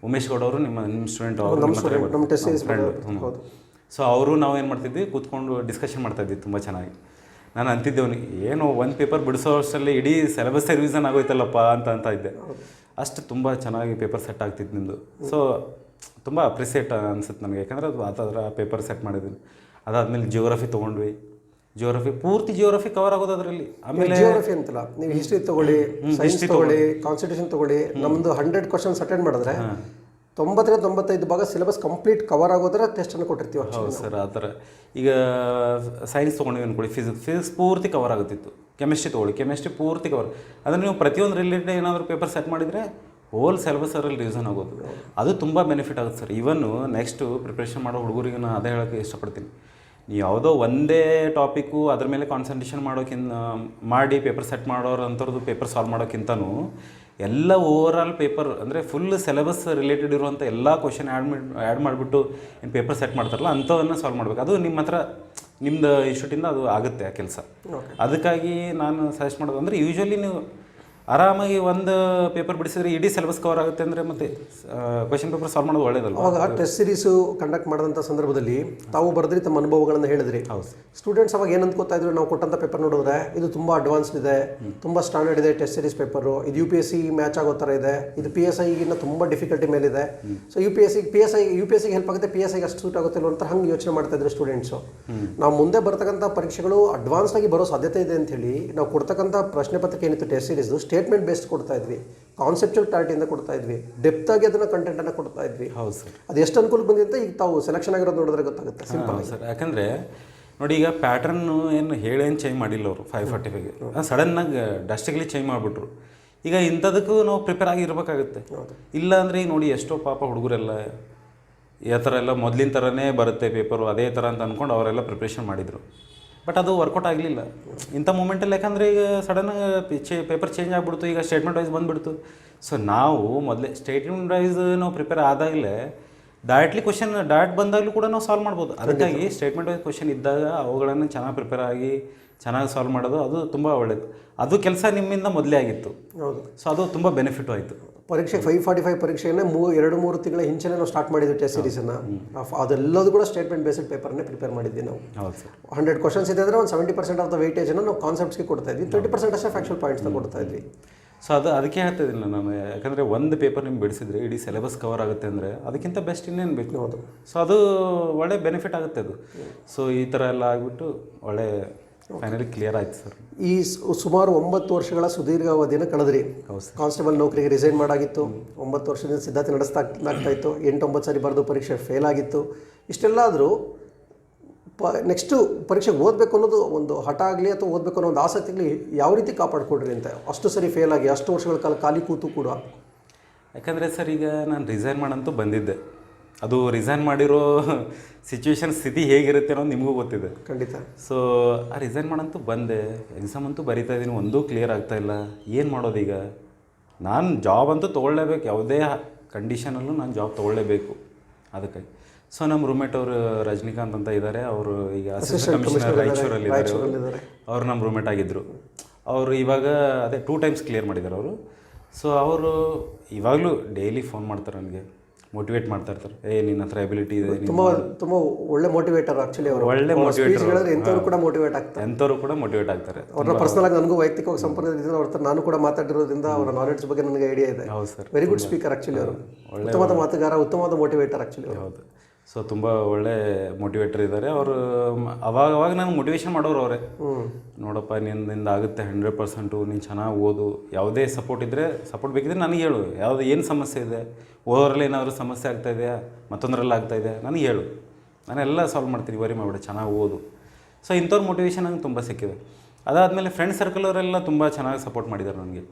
ಉಮೇಶ್ ಗೌಡ ಅವರು ನಿಮ್ಮ ಸ್ಟೂಡೆಂಟ್ ಅವರು ಫ್ರೆಂಡ್. ಸೊ ಅವರು ನಾವು ಏನು ಮಾಡ್ತಿದ್ವಿ, ಕೂತ್ಕೊಂಡು ಡಿಸ್ಕಷನ್ ಮಾಡ್ತಾಯಿದ್ವಿ ತುಂಬ ಚೆನ್ನಾಗಿ. ನಾನು ಅಂತಿದ್ದೆ ಅವನಿಗೆ, ಏನು ಒಂದು ಪೇಪರ್ ಬಿಡಿಸೋ ಅಷ್ಟರಲ್ಲಿ ಇಡೀ ಸಿಲೆಬಸ್ ರಿವಿಷನ್ ಆಗೋಯ್ತಲ್ಲಪ್ಪ ಅಂತ ಇದ್ದೆ. ಅಷ್ಟು ತುಂಬ ಚೆನ್ನಾಗಿ ಪೇಪರ್ ಸೆಟ್ ಆಗ್ತಿತ್ತು ನಿಮ್ಮದು. ಸೊ ತುಂಬ ಅಪ್ರಿಸಿಯೇಟ್ ಅನಿಸುತ್ತೆ ನನಗೆ, ಯಾಕಂದರೆ ಅದು ಆ ಥರ ಪೇಪರ್ ಸೆಟ್ ಮಾಡಿದ್ದೀನಿ. ಅದಾದಮೇಲೆ ಜಿಯೋಗ್ರಫಿ ತೊಗೊಂಡ್ವಿ, ಪೂರ್ತಿ ಜಿಯೋಗ್ರಫಿ ಕವರ್ ಆಗೋದು ಅದರಲ್ಲಿ. ಆಮೇಲೆ ಜಿಯೋಗ್ರಫಿ ಅಂತಲ್ಲ, ನೀವು ಹಿಸ್ಟ್ರಿ ತೊಗೊಳ್ಳಿ, ಸೈನ್ಸ್ ತೊಗೊಳ್ಳಿ, ಕಾನ್ಸ್ಟಿಟ್ಯೂಷನ್ ತೊಗೊಳ್ಳಿ, ನಮ್ಮದು 100 ಕ್ವಶನ್ಸ್ ಅಟೆಂಡ್ ಮಾಡಿದ್ರೆ 90-95 ಭಾಗ ಸಿಲೆಬಸ್ ಕಂಪ್ಲೀಟ್ ಕವರ್ ಆಗೋದ್ರೆ ಟೆಸ್ಟನ್ನು ಕೊಟ್ಟಿರ್ತೀವಿ. ಹೌದು ಸರ್, ಆ ಥರ. ಈಗ ಸೈನ್ಸ್ ತೊಗೊಂಡಿವಿ ಅಂದ್ಕೊಳ್ಳಿ, ಫಿಸಿಕ್ಸ್ ಪೂರ್ತಿ ಕವರ್ ಆಗುತ್ತಿತ್ತು. ಕೆಮಿಸ್ಟ್ರಿ ತೊಗೊಳ್ಳಿ, ಕೆಮಿಸ್ಟ್ರಿ ಪೂರ್ತಿ ಕವರ್. ಅದನ್ನು ನೀವು ಪ್ರತಿಯೊಂದು ರಿಲೇಟೆಡ್ ಏನಾದರೂ ಪೇಪರ್ ಸೆಟ್ ಮಾಡಿದರೆ ಹೋಲ್ ಸಿಲೆಬಸ್ ಅದರಲ್ಲಿ ರಿವಿಷನ್ ಆಗೋದು. ಅದು ತುಂಬ ಬೆನಿಫಿಟ್ ಆಗುತ್ತೆ ಸರ್. ಇವನ್ನು ನೆಕ್ಸ್ಟು ಪ್ರಿಪ್ರೇಷನ್ ಮಾಡೋ ಹುಡುಗರಿಗೆ ನಾನು ಅದೇ ಹೇಳೋಕ್ಕೆ ಇಷ್ಟಪಡ್ತೀನಿ. ನೀವು ಯಾವುದೋ ಒಂದೇ ಟಾಪಿಕ್ಕು ಅದ್ರ ಮೇಲೆ ಕಾನ್ಸಂಟ್ರೇಷನ್ ಮಾಡಿ ಪೇಪರ್ ಸೆಟ್ ಮಾಡೋರು ಅಂಥವ್ರದ್ದು ಪೇಪರ್ ಸಾಲ್ವ್ ಮಾಡೋಕ್ಕಿಂತನೂ ಎಲ್ಲ ಓವರಾಲ್ ಪೇಪರ್ ಅಂದರೆ ಫುಲ್ ಸಿಲೆಬಸ್ ರಿಲೇಟೆಡ್ ಇರುವಂಥ ಎಲ್ಲ ಕ್ವಶನ್ ಆ್ಯಡ್ ಮಾಡಿಬಿಟ್ಟು ಏನು ಪೇಪರ್ ಸೆಟ್ ಮಾಡ್ತಾರಲ್ಲ ಅಂಥವನ್ನ ಸಾಲ್ವ್ ಮಾಡಬೇಕು. ಅದು ನಿಮ್ಮ ಹತ್ರ ನಿಮ್ಮದು ಇನ್ಸ್ಟಿಟ್ಯೂಟಿಂದ ಅದು ಆಗುತ್ತೆ ಆ ಕೆಲಸ. ಅದಕ್ಕಾಗಿ ನಾನು ಸಜೆಸ್ಟ್ ಮಾಡೋದು ಅಂದರೆ, ಯೂಶ್ವಲಿ ನೀವು ಆರಾಮಾಗಿ ಒಂದು ಪೇಪರ್ ಬಿಡಿಸಿದ್ರೆ ಇಡೀ ಸಿಲೆಬಸ್ ಕವರ್ ಆಗುತ್ತೆ ಅಂದರೆ ಮತ್ತೆ ಕ್ವಶನ್ ಪೇಪರ್ ಸಾಲ್ವ್ ಮಾಡೋದು ಒಳ್ಳೇದಲ್ಲ. ಅವಾಗ ಟೆಸ್ಟ್ ಸೀರೀಸು ಕಂಡಕ್ಟ್ ಮಾಡಿದಂಥ ಸಂದರ್ಭದಲ್ಲಿ ತಾವು ಬರೆದ್ರಿ, ತಮ್ಮ ಅನುಭವಗಳನ್ನು ಹೇಳಿದ್ರಿ. ಹೌದು. ಸ್ಟೂಡೆಂಟ್ಸ್ ಅವಾಗ ಏನು ಅಂದ್ಕೋತಾ ಇದ್ರು, ನಾವು ಕೊಟ್ಟಂಥ ಪೇಪರ್ ನೋಡಿದ್ರೆ ಇದು ತುಂಬ ಅಡ್ವಾನ್ಸ್ಡ್ ಇದೆ, ತುಂಬ ಸ್ಟ್ಯಾಂಡರ್ಡ್ ಇದೆ ಟೆಸ್ಟ್ ಸೀರೀಸ್ ಪೇಪರು, ಇದು UPSC ಮ್ಯಾಚ್ ಆಗೋ ಥರ ಇದೆ, ಇದು PSIಗಿನ್ನ ತುಂಬ ಡಿಫಿಕಲ್ಟಿ ಮೇಲಿದೆ. ಸೊ UPSCಗೆ ಹೆಲ್ಪ್ ಆಗುತ್ತೆ, PSIಗೆ ಅಷ್ಟು ಸೂಟ್ ಆಗುತ್ತೆ ಅಂತ ಹಂಗೆ ಯೋಚನೆ ಮಾಡ್ತಾ ಇದ್ರು ಸ್ಟೂಡೆಂಟ್ಸು. ನಾವು ಮುಂದೆ ಬರ್ತಕ್ಕಂಥ ಪರೀಕ್ಷೆಗಳು ಅಡ್ವಾನ್ಸ್ ಆಗಿ ಬರೋ ಸಾಧ್ಯತೆ ಇದೆ ಅಂತ ಹೇಳಿ ನಾವು ಕೊಡ್ತಕ್ಕಂಥ ಪ್ರಶ್ನೆ ಪತ್ರಿಕೆ ಏನಿತ್ತು ಟೆಸ್ಟ್ ಸೀರೀಸ್ ಸ್ಟೇಟ್ಮೆಂಟ್ ಬೇಸ್ಡ್ ಕೊಡ್ತಾ ಇದ್ವಿ, ಕಾನ್ಸೆಪ್ಚುಯಲ್ ಕ್ಲಾರಿಟಿಯಿಂದ ಕೊಡ್ತಾ ಇದ್ವಿ, ಡೆಪ್ತ್ ಆಗಿ ಅದನ್ನ ಕಂಟೆಂಟನ್ನು ಕೊಡ್ತಾ ಇದ್ವಿ. ಹೌದು ಸರ್. ಅದು ಎಷ್ಟು ಅನುಕೂಲ ಬಂದಿದೆ ಅಂತ ಈಗ ತಾವು ಸೆಲೆಕ್ಷನ್ ಆಗಿರೋದು ನೋಡಿದ್ರೆ ಗೊತ್ತಾಗುತ್ತೆ. Simple sir. ಯಾಕಂದರೆ ನೋಡಿ, ಈಗ ಪ್ಯಾಟ್ರನ್ನು ಏನು ಹೇಳೇನು ಚೇಂಜ್ ಮಾಡಿಲ್ಲ ಅವರು 545ಗೆ, ಸಡನ್ನಾಗಿ ಡಸ್ಟಿಗ್ಲಿ ಚೇಂಜ್ ಮಾಡಿಬಿಟ್ರು. ಈಗ ಇಂಥದಕ್ಕೂ ನಾವು ಪ್ರಿಪೇರ್ ಆಗಿರ್ಬೇಕಾಗುತ್ತೆ. ಇಲ್ಲ ಅಂದರೆ ಈಗ ನೋಡಿ, ಎಷ್ಟೋ ಪಾಪ ಹುಡುಗರೆಲ್ಲ ಈ ಥರ ಎಲ್ಲ ಮೊದಲಿನ ಥರನೇ ಬರುತ್ತೆ ಪೇಪರು, ಅದೇ ಥರ ಅಂತ ಅಂದ್ಕೊಂಡು ಅವರೆಲ್ಲ ಪ್ರಿಪ್ರೇಷನ್ ಮಾಡಿದರು. ಬಟ್ ಅದು ವರ್ಕೌಟ್ ಆಗಲಿಲ್ಲ ಇಂಥ ಮೂಮೆಂಟಲ್ಲಿ. ಯಾಕಂದರೆ ಈಗ ಸಡನ್ನಾಗಿ ಪೇಪರ್ ಚೇಂಜ್ ಆಗಿಬಿಡ್ತು, ಈಗ ಸ್ಟೇಟ್ಮೆಂಟ್ ವೈಸ್ ಬಂದುಬಿಡ್ತು. ಸೊ ನಾವು ಮೊದಲೇ ಸ್ಟೇಟ್ಮೆಂಟ್ ವೈಸ್ ನಾವು ಪ್ರಿಪೇರ್ ಆದಾಗಲೇ ಡೈರೆಕ್ಟ್ ಬಂದಾಗಲೂ ಕೂಡ ನಾವು ಸಾಲ್ವ್ ಮಾಡ್ಬೋದು. ಅದಕ್ಕಾಗಿ ಸ್ಟೇಟ್ಮೆಂಟ್ ವೈಸ್ ಕ್ವಶನ್ ಇದ್ದಾಗ ಅವುಗಳನ್ನು ಚೆನ್ನಾಗಿ ಪ್ರಿಪೇರ್ ಆಗಿ ಚೆನ್ನಾಗಿ ಸಾಲ್ವ್ ಮಾಡೋದು ಅದು ತುಂಬ ಒಳ್ಳೆಯದು. ಅದು ಕೆಲಸ ನಿಮ್ಮಿಂದ ಮೊದಲೇ ಆಗಿತ್ತು. ಹೌದು. ಸೊ ಅದು ತುಂಬ ಬೆನಿಫಿಟ್ ಆಯಿತು. ಪರೀಕ್ಷೆ 545 ಪರೀಕ್ಷೆಯನ್ನೇ 2-3 ತಿಂಗಳ ಹಿಂಚೆನೇ ನಾವು ಸ್ಟಾರ್ಟ್ ಮಾಡಿದ್ವಿ ಟೆಸ್ಟ್ ಸೀರೀಸನ್ನು. ಅದೆಲ್ಲದು ಕೂಡ ಸ್ಟೇಟ್ಮೆಂಟ್ ಬೇಸ್ಡ್ ಪೇಪರ್ನೇ ಪ್ರಿಪೇರ್ ಮಾಡಿದ್ವಿ ನಾವು. ಹೌದು ಸರ್. 100 ಕ್ವಶನ್ಸ್ ಇದೆ ಅಂದರೆ ಒಂದು 70% ಆಫ್ ದ ವೆಯ್ಟೇಜನ್ನು ನಾವು ಕಾನ್ಸೆಪ್ಟ್ಸ್ಗೆ ಕೊಡ್ತಾ ಇದ್ವಿ, 30% ಅಷ್ಟೇ ಫ್ಯಾಕ್ಚುಯಲ್ ಪಾಯಿಂಟ್ಸ್ನ ಕೊಡ್ತಾ ಇದ್ವಿ. ಸೊ ಅದಕ್ಕೆ ಹೇಳ್ತಾಯಿದ್ದಿಲ್ಲ ನಾನು, ಯಾಕಂದರೆ ಒಂದು ಪೇಪರ್ ನಿಮ್ಗೆ ಬಿಡಿಸಿದ್ರೆ ಇಡೀ ಸಿಲೆಬಸ್ ಕವರ್ ಆಗುತ್ತೆ ಅಂದರೆ ಅದಕ್ಕಿಂತ ಬೆಸ್ಟ್ ಇನ್ನೇನು ಬೇಕು. ಹೌದು. ಸೊ ಅದು ಒಳ್ಳೆ ಬೆನಿಫಿಟ್ ಆಗುತ್ತೆ ಅದು. ಸೊ ಈ ಥರ ಎಲ್ಲ ಆಗಿಬಿಟ್ಟು ಒಳ್ಳೆ ಫೈನಲಿ ಕ್ಲಿಯರ್ ಆಯ್ತು ಸರ್. ಈ ಸುಮಾರು 9 ವರ್ಷಗಳ ಸುದೀರ್ಘ ಅವಧಿಯನ್ನು ಕಳೆದ್ರಿ. ಕಾನ್ಸ್ಟೇಬಲ್ ನೌಕರಿಗೆ ರಿಸೈನ್ ಮಾಡಾಗಿತ್ತು, 9 ವರ್ಷದಿಂದ ಸಿದ್ಧತೆ ನಡೆಸ್ತಾಗ್ತಾಯಿತ್ತು, 8-9 ಸಾರಿ ಬರೆದು ಪರೀಕ್ಷೆ ಫೇಲ್ ಆಗಿತ್ತು. ಇಷ್ಟೆಲ್ಲ ಆದರೂ ನೆಕ್ಸ್ಟು ಪರೀಕ್ಷೆಗೆ ಓದಬೇಕು ಅನ್ನೋದು ಒಂದು ಹಠ ಆಗಲಿ ಅಥವಾ ಓದಬೇಕು ಅನ್ನೋ ಒಂದು ಆಸಕ್ತಿಗಲಿ ಯಾವ ರೀತಿ ಕಾಪಾಡ್ಕೊಡ್ರಿ ಅಂತ, ಅಷ್ಟು ಸರಿ ಫೇಲ್ ಆಗಿ ಅಷ್ಟು ವರ್ಷಗಳ ಕಾಲ ಖಾಲಿ ಕೂತು ಕೂಡ? ಯಾಕಂದರೆ ಸರ್, ಈಗ ನಾನು ರಿಸೈನ್ ಮಾಡಂತೂ ಬಂದಿದ್ದೆ. ಅದು ರಿಸೈನ್ ಮಾಡಿರೋ ಸಿಚುವೇಶನ್ ಸ್ಥಿತಿ ಹೇಗಿರುತ್ತೆ ಅನ್ನೋದು ನಿಮಗೂ ಗೊತ್ತಿದೆ. ಖಂಡಿತ. ಸೊ ಆ ರಿಸೈನ್ ಮಾಡಂತೂ ಬಂದೆ, ಎಕ್ಸಾಮ್ ಅಂತೂ ಬರೀತಾ ಇದ್ದೀನಿ, ಒಂದೂ ಕ್ಲಿಯರ್ ಆಗ್ತಾಯಿಲ್ಲ. ಏನು ಮಾಡೋದು ಈಗ? ನಾನು ಜಾಬ್ ಅಂತೂ ತೊಗೊಳ್ಳೇಬೇಕು, ಯಾವುದೇ ಕಂಡೀಷನಲ್ಲೂ ನಾನು ಜಾಬ್ ತೊಗೊಳ್ಳೇಬೇಕು. ಅದಕ್ಕೆ ಸೊ ನಮ್ಮ ರೂಮ್ಮೇಟ್ ಅವರು ರಜನಿಕಾಂತ್ ಅಂತ ಇದ್ದಾರೆ, ಅವರು ಈಗ ಅಸಿಸ್ಟೆಂಟ್ ಕಮಿಷನರ್ ರಾಯಚೂರಲ್ಲಿ ಇದ್ದಾರೆ. ಅವರು ನಮ್ಮ ರೂಮ್ಮೇಟ್ ಆಗಿದ್ದರು. ಅವರು ಇವಾಗ ಅದೇ 2 ಟೈಮ್ಸ್ ಕ್ಲಿಯರ್ ಮಾಡಿದ್ದಾರೆ ಅವರು. ಸೊ ಅವರು ಇವಾಗಲೂ ಡೈಲಿ ಫೋನ್ ಮಾಡ್ತಾರೆ ನನಗೆ, ಮೋಟಿವೇಟ್ ಮಾಡ್ತಾ ಇರ್ತಾರೆ. ನಿನ್ನ ಹತ್ರ ಎಬಿಲಿಟಿ ಇದೆ. ತುಂಬ ಒಳ್ಳೆ ಮೋಟಿವೇಟರ್ ಆ್ಯಕ್ಚುಲಿ ಅವರು. ಒಳ್ಳೆ ಮೋಟಿವೇಟರ್. ಎಂಥವ್ರು ಕೂಡ ಮೋಟಿವೇಟ್ ಆಗ್ತಾರೆ. ಎಂಥವ್ರು ಕೂಡ ಮೋಟಿವೇಟ್ ಆಗ್ತಾರೆ. ಅವ್ರನ್ನ ಪರ್ಸನಲ್ ಆಗಿ ನನಗೂ ವೈಯಕ್ತಿಕವಾಗಿ ಸಂಪರ್ಕ ಇದ್ರಿಂದ ಅವ್ರ ಹತ್ರ ನಾನು ಕೂಡ ಮಾತಾಡಿರೋದ್ರಿಂದ ಅವರ ನಾಲೆಡ್ಜ್ ಬಗ್ಗೆ ನನಗೆ ಐಡಿಯಾ ಇದೆ. ಹೌದು sir. Very good speaker actually ಅವರು. ಉತ್ತಮವಾದ ಮಾತುಗಾರ, ಉತ್ತಮವಾದ ಮೋಟಿವೇಟರ್ ಆ್ಯಕ್ಚುಲಿ. ಹೌದು. ಸೊ ತುಂಬ ಒಳ್ಳೆ ಮೋಟಿವೇಟರ್ ಇದ್ದಾರೆ ಅವರು. ಅವಾಗ ನನಗೆ ಮೋಟಿವೇಶನ್ ಮಾಡೋರು ಅವರೇ. ನೋಡಪ್ಪ ನಿಂದ ಆಗುತ್ತೆ 100%, ನೀನು ಚೆನ್ನಾಗಿ ಓದು, ಯಾವುದೇ ಸಪೋರ್ಟ್ ಇದ್ದರೆ ಸಪೋರ್ಟ್ ಬೇಕಿದ್ರೆ ನನಗೆ ಹೇಳು, ಯಾವುದು ಏನು ಸಮಸ್ಯೆ ಇದೆ, ಓದೋದ್ರಲ್ಲಿ ಏನಾದರೂ ಸಮಸ್ಯೆ ಆಗ್ತಾಯಿದೆಯಾ, ಮತ್ತೊಂದರಲ್ಲಿ ಆಗ್ತಾಯಿದೆ ನನಗೆ ಹೇಳು, ನಾನೆಲ್ಲ ಸಾಲ್ವ್ ಮಾಡ್ತೀನಿ, ವರಿ ಮಾಡಿಬಿಡ, ಚೆನ್ನಾಗಿ ಓದು. ಸೊ ಇಂಥವ್ರ ಮೋಟಿವೇಶನ್ ನಂಗೆ ತುಂಬ ಸಿಕ್ಕಿದೆ. ಅದಾದಮೇಲೆ ಫ್ರೆಂಡ್ ಸರ್ಕಲ್ ಅವರೆಲ್ಲ ತುಂಬ ಚೆನ್ನಾಗಿ ಸಪೋರ್ಟ್ ಮಾಡಿದ್ದಾರೆ ನನಗೆ.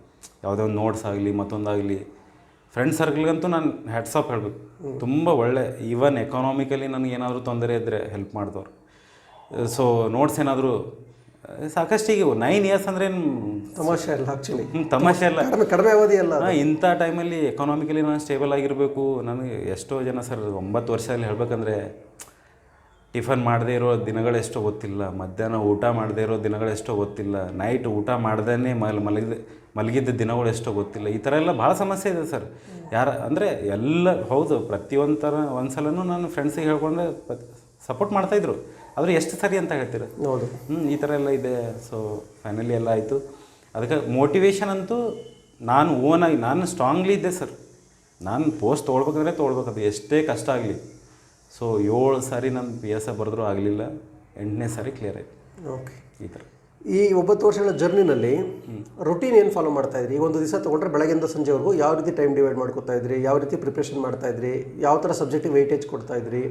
ಯಾವುದೇ ಒಂದು ನೋಟ್ಸ್ ಆಗಲಿ ಮತ್ತೊಂದಾಗಲಿ, ಫ್ರೆಂಡ್ ಸರ್ಕಲ್ಗಂತೂ ನಾನು ಹ್ಯಾಟ್ಸ್ ಆಫ್ ಹೇಳಬೇಕು, ತುಂಬ ಒಳ್ಳೆ. ಈವನ್ ಎಕಾನಾಮಿಕಲಿ ನನಗೇನಾದರೂ ತೊಂದರೆ ಇದ್ದರೆ ಹೆಲ್ಪ್ ಮಾಡಿದವ್ರು. ಸೊ ನೋಟ್ಸ್ ಏನಾದರೂ ಸಾಕಷ್ಟು ಈಗ 9 ಇಯರ್ಸ್ ಅಂದರೆ ತಮಾಷೆ ಅಲ್ಲ, ಆ್ಯಕ್ಚುಲಿ ತಮಾಷೆ ಅಲ್ಲ, ಕಡಿಮೆ ಅವಧಿ ಅಲ್ಲ. ಇಂಥ ಟೈಮಲ್ಲಿ ಎಕಾನಾಮಿಕಲಿ ನಾನು ಸ್ಟೇಬಲ್ ಆಗಿರಬೇಕು. ನನಗೆ ಎಷ್ಟೋ ಜನ ಸರ್ 9 ವರ್ಷದಲ್ಲಿ ಹೇಳಬೇಕಂದ್ರೆ ಟಿಫನ್ ಮಾಡದೇ ಇರೋ ದಿನಗಳೆಷ್ಟೋ ಗೊತ್ತಿಲ್ಲ, ಮಧ್ಯಾಹ್ನ ಊಟ ಮಾಡದೇ ಇರೋ ದಿನಗಳೆಷ್ಟೋ ಗೊತ್ತಿಲ್ಲ, ನೈಟ್ ಊಟ ಮಾಡ್ದೇ ಮಲಗಿದ್ದ ದಿನಗಳು ಎಷ್ಟೋ ಗೊತ್ತಿಲ್ಲ. ಈ ಥರ ಎಲ್ಲ ಭಾಳ ಸಮಸ್ಯೆ ಇದೆ ಸರ್. ಅಂದರೆ ಎಲ್ಲ ಹೌದು, ಪ್ರತಿಯೊಂದು ಥರ ಒಂದು ಸಲನೂ ನಾನು ಫ್ರೆಂಡ್ಸಿಗೆ ಹೇಳ್ಕೊಂಡೆ ಸಪೋರ್ಟ್ ಮಾಡ್ತಾಯಿದ್ರು, ಆದರೆ ಎಷ್ಟು ಸರಿ ಅಂತ ಹೇಳ್ತೀರ. ಹೌದು, ಈ ಥರ ಎಲ್ಲ ಇದೆ. ಸೊ ಫೈನಲಿ ಎಲ್ಲ ಆಯಿತು. ಅದಕ್ಕೆ ಮೋಟಿವೇಶನ್ ಅಂತೂ ನಾನು ಓನಾಗಿ ನಾನು ಸ್ಟ್ರಾಂಗ್ಲಿ ಇದ್ದೆ ಸರ್. ನಾನು ಪೋಸ್ಟ್ ತೊಗೊಳ್ಬೇಕಂದ್ರೆ ತೊಗೊಳ್ಬೇಕದು ಎಷ್ಟೇ ಕಷ್ಟ ಆಗಲಿ. ಸೊ 7 ಸಾರಿ ನಾನು PSI ಬರೆದ್ರೂ ಆಗಲಿಲ್ಲ, 8ನೇ ಸಾರಿ ಕ್ಲಿಯರ್ ಆಯಿತು. ಓಕೆ, ಈ ಥರ ಈ 9 ವರ್ಷಗಳ ಜರ್ನಿನಲ್ಲಿ ರೊಟೀನ್ ಏನು ಫಾಲೋ ಮಾಡ್ತಾಯಿದ್ರಿ? ಈಗ ಒಂದು ದಿವಸ ತೊಗೊಂಡ್ರೆ ಬೆಳಗ್ಗೆಯಿಂದ ಸಂಜೆವರೆಗೂ ಯಾವ ರೀತಿ ಟೈಮ್ ಡಿವೈಡ್ ಮಾಡ್ಕೊತಾ ಇದ್ರಿ, ಯಾವ ರೀತಿ ಪ್ರಿಪ್ರೇಷನ್ ಮಾಡ್ತಾಯಿದ್ರಿ, ಯಾವ ಥರ ಸಬ್ಜೆಕ್ಟಿಗೆ ವೆಯ್ಟೇಜ್ ಕೊಡ್ತಾಯಿದ್ರಿ,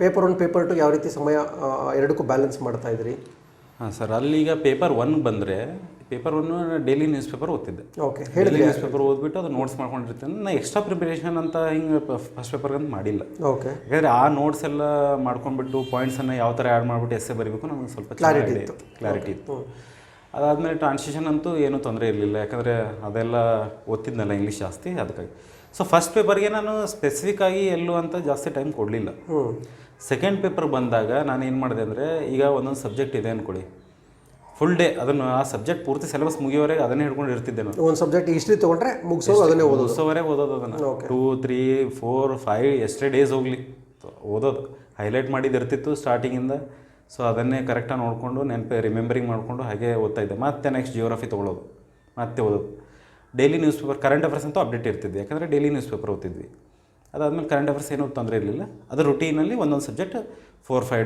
ಪೇಪರ್ 1 ಪೇಪರ್ 2 ಯಾವ ರೀತಿ ಸಮಯ ಎರಡಕ್ಕೂ ಬ್ಯಾಲೆನ್ಸ್ ಮಾಡ್ತಾಯಿದ್ರಿ? ಹಾಂ ಸರ್, ಅಲ್ಲೀಗ ಪೇಪರ್ 1 ಬಂದರೆ ಪೇಪರ್ 1 ಡೈಲಿ ನ್ಯೂಸ್ ಪೇಪರ್ ಓದ್ತಿದ್ದೆ. ಓಕೆ, ಡೈಲಿ ನ್ಯೂಸ್ ಪೇಪರ್ ಓದ್ಬಿಟ್ಟು ಅದು ನೋಟ್ಸ್ ಮಾಡ್ಕೊಂಡಿರ್ತೀನಿ. ನಾನು ಎಕ್ಸ್ಟ್ರಾ ಪ್ರಿಪ್ರೇಷನ್ ಅಂತ ಹಿಂಗೆ ಫಸ್ಟ್ ಪೇಪರ್ಗಂತ ಮಾಡಿಲ್ಲ. ಓಕೆ, ಯಾಕಂದರೆ ಆ ನೋಟ್ಸ್ ಎಲ್ಲ ಮಾಡ್ಕೊಂಡ್ಬಿಟ್ಟು ಪಾಯಿಂಟ್ಸನ್ನು ಯಾವ ಥರ ಆ್ಯಡ್ ಮಾಡಿಬಿಟ್ಟು ಎಸ್ಸೆ ಬರೀಬೇಕು ನನಗೆ ಸ್ವಲ್ಪ ಕ್ಲಾರಿಟಿ ಇತ್ತು. ಅದಾದಮೇಲೆ ಟ್ರಾನ್ಸ್ಲೇಷನ್ ಅಂತೂ ಏನೂ ತೊಂದರೆ ಇರಲಿಲ್ಲ, ಯಾಕಂದರೆ ಅದೆಲ್ಲ ಓದ್ತಿದ್ನಲ್ಲ ಇಂಗ್ಲೀಷ್ ಜಾಸ್ತಿ, ಅದಕ್ಕಾಗಿ. ಸೊ ಫಸ್ಟ್ ಪೇಪರ್ಗೆ ನಾನು ಸ್ಪೆಸಿಫಿಕ್ಕಾಗಿ ಎಲ್ಲೂ ಅಂತ ಜಾಸ್ತಿ ಟೈಮ್ ಕೊಡಲಿಲ್ಲ. ಸೆಕೆಂಡ್ ಪೇಪರ್ ಬಂದಾಗ ನಾನು ಏನು ಮಾಡಿದೆ ಅಂದರೆ, ಈಗ ಒಂದೊಂದು ಸಬ್ಜೆಕ್ಟ್ ಇದೆ ಅಂದ್ಕೊಳ್ಳಿ, ಫುಲ್ ಡೇ ಅದನ್ನು ಆ ಸಬ್ಜೆಕ್ಟ್ ಪೂರ್ತಿ ಸಿಲೆಬಸ್ ಮುಗಿಯೋವರೆಗೆ ಅದನ್ನೇ ಹಿಡ್ಕೊಂಡು ಇರ್ತಿದ್ದೆ ನಾನು. ಒಂದು ಸಬ್ಜೆಕ್ಟ್ ಹಿಸ್ಟ್ರಿ ತೊಗೊಂಡ್ರೆ ಮುಗಿಸೋವರೆಗೆ ಓದೋದು ಅದನ್ನು 2, 3, 4, 5 ಎಷ್ಟೇ ಡೇಸ್ ಹೋಗಲಿ ಓದೋದು. ಹೈಲೈಟ್ ಮಾಡಿದ್ದು ಇರ್ತಿತ್ತು ಸ್ಟಾರ್ಟಿಂಗಿಂದ. ಸೊ ಅದನ್ನೇ ಕರೆಕ್ಟಾಗಿ ನೋಡಿಕೊಂಡು ರಿಮೆಂಬರಿಂಗ್ ಮಾಡಿಕೊಂಡು ಹಾಗೆ ಓದ್ತಾ ಇದ್ದೆ. ಮತ್ತೆ ನೆಕ್ಸ್ಟ್ ಜಿಯೋಗ್ರಫಿ ತೊಗೊಳ್ಳೋದು, ಮತ್ತೆ ಓದೋದು. Daily news paper current affairs ಅಂತೂ ಅಪ್ಡೇಟ್ ಇರ್ತಿದ್ದೆ, ಯಾಕಂದರೆ ಡೈಲಿ ನ್ಯೂಸ್ ಪೇಪರ್ ಓದ್ತಿದ್ವಿ. ಅದಾದಮೇಲೆ ಕರೆಂಟ್ ಅಫೇರ್ಸ್ ಏನೂ ತೊಂದರೆ ಇರಲಿಲ್ಲ. ಅದು ರುಟೀನಲ್ಲಿ ಒಂದೊಂದು ಸಬ್ಜೆಕ್ಟ್ 4-5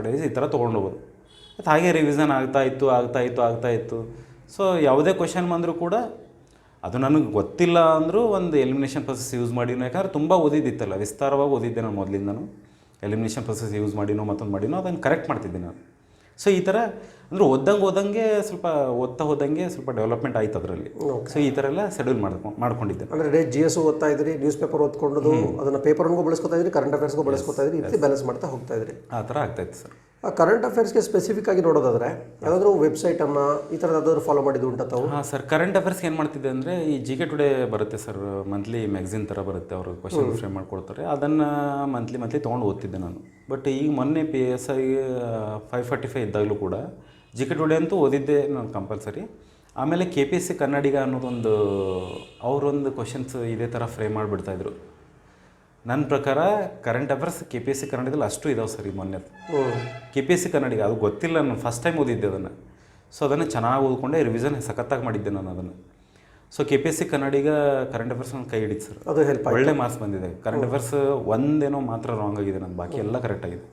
ಡೇಸ್ ಈ ಥರ ತೊಗೊಂಡು ಹೋಗೋದು. ಮತ್ತು ಹಾಗೆ ರಿವಿಷನ್ ಆಗ್ತಾಯಿತ್ತು. ಸೊ ಯಾವುದೇ ಕ್ವೆಶನ್ ಬಂದರೂ ಕೂಡ ಅದು ನನಗೆ ಗೊತ್ತಿಲ್ಲ ಅಂದರೂ ಒಂದು ಎಲಿಮಿನೇಷನ್ ಪ್ರೊಸೆಸ್ ಯೂಸ್ ಮಾಡಿನೋ, ಯಾಕಂದರೆ ತುಂಬ ಓದಿದ್ದಿತ್ತಲ್ಲ, ವಿಸ್ತಾರವಾಗಿ ಓದಿದ್ದೆ ನಾನು ಮೊದಲಿಂದನೂ. ಎಲಿಮಿನೇಷನ್ ಪ್ರೊಸೆಸ್ ಯೂಸ್ ಮಾಡಿನೋ ಮತ್ತೊಂದು ಮಾಡಿನೋ ಅದನ್ನು ಕರೆಕ್ಟ್ ಮಾಡ್ತಿದ್ದೆ ನಾನು. ಸೊ ಈ ಥರ ಅಂದರೆ ಓದ್ದಂಗೆ ಸ್ವಲ್ಪ ಓದ್ತಾ ಹೋದಂಗೆ ಸ್ವಲ್ಪ ಡೆವಲಪ್ಮೆಂಟ್ ಆಯ್ತು ಅದರಲ್ಲಿ. ಸೊ ಈ ಥರ ಎಲ್ಲ ಶೆಡ್ಯೂಲ್ ಮಾಡ್ಕೊಂಡಿದ್ದೆ. ಅಂದರೆ ಡೇ GS ಓದ್ತಾ ಇದ್ರಿ, ನ್ಯೂಸ್ ಪೇಪರ್ ಓದ್ಕೊಂಡು ಅದನ್ನು ಪೇಪರ್ಗೂ ಬಳಸ್ಕೊತಾ ಇದ್ರಿ, ಕರೆಂಟ್ ಅಫೇರ್ಸ್ಗೂ ಬಳಸ್ಕೊತಾ ಇದ್ರಿ, ಈ ರೀತಿ ಬ್ಯಾಲೆನ್ಸ್ ಮಾಡ್ತಾ ಹೋಗ್ತಾ ಇದ್ರಿ. ಆ ಥರ ಆಗ್ತಾಯಿತ್ತು ಸರ್. ಆ ಕರೆಂಟ್ ಅಫೇರ್ಸ್ಗೆ ಸ್ಪೆಸಿಫಿಕ್ ಆಗಿ ನೋಡೋದಾದರೆ ಯಾವುದಾದ್ರೂ ವೆಬ್ಸೈಟನ್ನು ಈ ಥರದ್ದು ಯಾವ್ದಾದ್ರು ಫಾಲೋ ಮಾಡಿದ್ದು ಉಂಟಾ ತಾವು? ಹಾಂ ಸರ್, ಕರೆಂಟ್ ಅಫೇರ್ಸ್ಗೆ ಏನು ಮಾಡ್ತಿದ್ದೆ ಅಂದರೆ, ಈ GK ಟುಡೇ ಬರುತ್ತೆ ಸರ್, ಮಂತ್ಲಿ ಮ್ಯಾಗ್ಝಿನ್ ಥರ ಬರುತ್ತೆ, ಅವರು ಕ್ವಶನ್ ಫ್ರೇಮ್ ಮಾಡಿಕೊಡ್ತಾರೆ, ಅದನ್ನು ಮಂತ್ಲಿ ತೊಗೊಂಡು ಓದ್ತಿದ್ದೆ ನಾನು. ಬಟ್ ಈಗ ಮೊನ್ನೆ PSI 545 ಇದ್ದಾಗಲೂ ಕೂಡ GK ಟುಡೇ ಅಂತೂ ಓದಿದ್ದೆ ನಾನು ಕಂಪಲ್ಸರಿ. ಆಮೇಲೆ KPSC ಕನ್ನಡಿಗ ಅನ್ನೋದೊಂದು ಅವರೊಂದು ಕ್ವಶನ್ಸ್ ಇದೇ ಥರ ಫ್ರೇಮ್ ಮಾಡಿಬಿಡ್ತಾಯಿದ್ರು. ನನ್ನ ಪ್ರಕಾರ ಕರೆಂಟ್ ಅಫೇರ್ಸ್ KPSC ಕನ್ನಡದಲ್ಲಿ ಅಷ್ಟು ಇದಾವೆ ಸರ್. ಈ ಮೊನ್ನೆ KPSC ಕನ್ನಡಿಗ ಅದು ಗೊತ್ತಿಲ್ಲ, ನಾನು ಫಸ್ಟ್ ಟೈಮ್ ಓದಿದ್ದೆ ಅದನ್ನು. ಸೊ ಅದನ್ನು ಚೆನ್ನಾಗಿ ಓದ್ಕೊಂಡೆ, ರಿವಿಷನ್ ಸಖತ್ತಾಗಿ ಮಾಡಿದ್ದೆ ನಾನು ಅದನ್ನು. ಸೊ KPSC ಕನ್ನಡಿಗ ಕರೆಂಟ್ ಅಫೇರ್ಸ್ ನನ್ನ ಕೈ ಹಿಡಿತು ಸರ್, ಅದು ಹೆಲ್ಪ್ ಒಳ್ಳೆ ಮಾರ್ಕ್ಸ್ ಬಂದಿದೆ. ಕರೆಂಟ್ ಅಫೇರ್ಸ್ ಒಂದೇನೋ ಮಾತ್ರ ರಾಂಗ್ ಆಗಿದೆ, ನಾನು ಬಾಕಿ ಎಲ್ಲ ಕರೆಕ್ಟ್ ಆಗಿದೆ.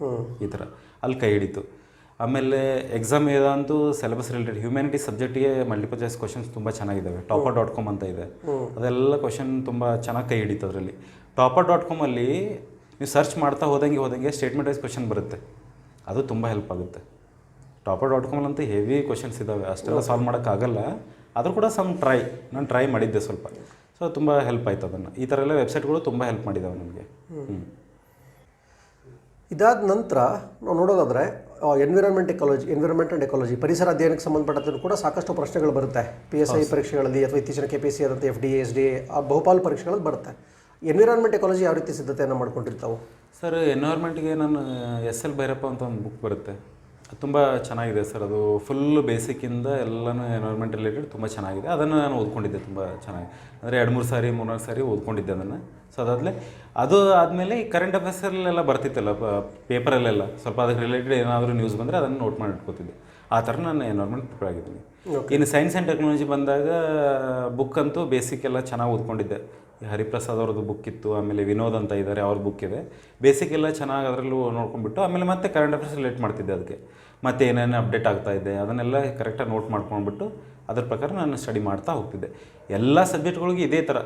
ಈ ಥರ ಅಲ್ಲಿ ಕೈ ಹಿಡಿತು. ಆಮೇಲೆ ಎಕ್ಸಾಮ್ ಇದಂತೂ ಸಿಲೆಬಸ್ ರಿಲೇಟೆಡ್ ಹ್ಯುಮ್ಯಾನಿಟೀಸ್ ಸಬ್ಜೆಕ್ಟಿಗೆ ಮಲ್ಟಿಪಲ್ ಚಾಯ್ಸ್ ಕ್ವಶನ್ಸ್ ತುಂಬ ಚೆನ್ನಾಗಿದ್ದಾವೆ. Topper.com ಅಂತ ಇದೆ, ಅದೆಲ್ಲ ಕ್ವಶನ್ ತುಂಬ ಚೆನ್ನಾಗಿ ಕೈ ಹಿಡಿತು ಅದರಲ್ಲಿ. Topper.com ಅಲ್ಲಿ ನೀವು ಸರ್ಚ್ ಮಾಡ್ತಾ ಹೋದಂಗೆ ಸ್ಟೇಟ್ಮೆಂಟ್ ವೈಸ್ ಕ್ವಶನ್ ಬರುತ್ತೆ, ಅದು ತುಂಬ ಹೆಲ್ಪ್ ಆಗುತ್ತೆ. Topper.com ಅಂತೂ ಹೆವಿ ಕ್ವಶನ್ಸ್ ಇದ್ದಾವೆ, ಅಷ್ಟೆಲ್ಲ ಸಾಲ್ವ್ ಮಾಡೋಕ್ಕಾಗಲ್ಲ. ಆದರೂ ಕೂಡ ನಾನು ಟ್ರೈ ಮಾಡಿದ್ದೆ ಸ್ವಲ್ಪ. ಸೊ ತುಂಬ ಹೆಲ್ಪ್ ಆಯ್ತು ಅದನ್ನು. ಈ ಥರ ಎಲ್ಲ ವೆಬ್ಸೈಟ್ಗಳು ತುಂಬ ಹೆಲ್ಪ್ ಮಾಡಿದ್ದಾವೆ ನನಗೆ. ಇದಾದ ನಂತರ ನಾವು ನೋಡೋದಾದರೆ ಎನ್ವಿರಾನ್ಮೆಂಟ್ ಆ್ಯಂಡ್ ಎಕಾಲಜಿ ಪರಿಸರ ಅಧ್ಯಯನಕ್ಕೆ ಸಂಬಂಧಪಟ್ಟಂತೆ ಕೂಡ ಸಾಕಷ್ಟು ಪ್ರಶ್ನೆಗಳು ಬರುತ್ತೆ PSI ಪರೀಕ್ಷೆಗಳಲ್ಲಿ, ಅಥವಾ ಇತ್ತೀಚಿನ KPSC ಆದಂಥ FDA SDA ಬಹುಪಾಲು ಪರೀಕ್ಷೆಗಳಲ್ಲಿ ಬರುತ್ತೆ. ಎನ್ವಿರಾನ್ಮೆಂಟ್ ಎಕಾಲಜಿ ಯಾವ ರೀತಿ ಸಿದ್ಧತೆಯನ್ನು ಮಾಡ್ಕೊಂಡಿರ್ತಾವೆ ಸರ್? ಎನ್ವೈರ್ಮೆಂಟ್ಗೆ ನಾನು SL ಭೈರಪ್ಪ ಅಂತ ಒಂದು ಬುಕ್ ಬರುತ್ತೆ, ಅದು ತುಂಬ ಚೆನ್ನಾಗಿದೆ ಸರ್. ಅದು ಫುಲ್ಲು ಬೇಸಿಕ್ಕಿಂದ ಎಲ್ಲನೂ ಎನ್ವೈರ್ಮೆಂಟ್ ರಿಲೇಟೆಡ್ ತುಂಬ ಚೆನ್ನಾಗಿದೆ. ಅದನ್ನು ನಾನು ಓದ್ಕೊಂಡಿದ್ದೆ ತುಂಬ ಚೆನ್ನಾಗಿ, ಅಂದರೆ 2-3 ಸಾರಿ ಓದ್ಕೊಂಡಿದ್ದೆ ಅದನ್ನು. ಸೊ ಅದು ಆದಮೇಲೆ ಈ ಕರೆಂಟ್ ಅಫೇರ್ಸಲ್ಲೆಲ್ಲ ಬರ್ತಿತ್ತಲ್ಲ ಪೇಪರಲ್ಲೆಲ್ಲ, ಸ್ವಲ್ಪ ಅದಕ್ಕೆ ರಿಲೇಟೆಡ್ ಏನಾದರೂ ನ್ಯೂಸ್ ಬಂದರೆ ಅದನ್ನು ನೋಟ್ ಮಾಡಿ ಇಟ್ಕೋತಿದ್ದೆ. ಆ ಥರ ನಾನು ಎನ್ವೈರ್ಮೆಂಟ್ ಪ್ರಿಪೇರ್ ಆಗಿದ್ದೀನಿ. ಇನ್ನು ಸೈನ್ಸ್ ಆ್ಯಂಡ್ ಟೆಕ್ನಾಲಜಿ ಬಂದಾಗ ಬುಕ್ ಅಂತೂ ಬೇಸಿಕ್ ಎಲ್ಲ ಚೆನ್ನಾಗಿ ಓದ್ಕೊಂಡಿದ್ದೆ. ಹರಿಪ್ರಸಾದ್ ಅವ್ರದ್ದು ಬುಕ್ ಇತ್ತು, ಆಮೇಲೆ ವಿನೋದ್ ಅಂತ ಇದ್ದಾರೆ, ಅವ್ರ ಬುಕ್ ಇದೆ. ಬೇಸಿಕ್ ಎಲ್ಲ ಚೆನ್ನಾಗಿ ಅದರಲ್ಲೂ ನೋಡ್ಕೊಂಡ್ಬಿಟ್ಟು ಆಮೇಲೆ ಮತ್ತೆ ಕರೆಂಟ್ ಅಫೇರ್ಸ್ ರಿಲೇಟ್ ಮಾಡ್ತಿದ್ದೆ. ಅದಕ್ಕೆ ಮತ್ತೆ ಏನೇನು ಅಪ್ಡೇಟ್ ಆಗ್ತಾ ಇದೆ ಅದನ್ನೆಲ್ಲ ಕರೆಕ್ಟಾಗಿ ನೋಟ್ ಮಾಡ್ಕೊಂಡ್ಬಿಟ್ಟು ಅದ್ರ ಪ್ರಕಾರ ನಾನು ಸ್ಟಡಿ ಮಾಡ್ತಾ ಹೋಗ್ತಿದ್ದೆ. ಎಲ್ಲ ಸಬ್ಜೆಕ್ಟ್ಗಳಿಗೂ ಇದೇ ಥರ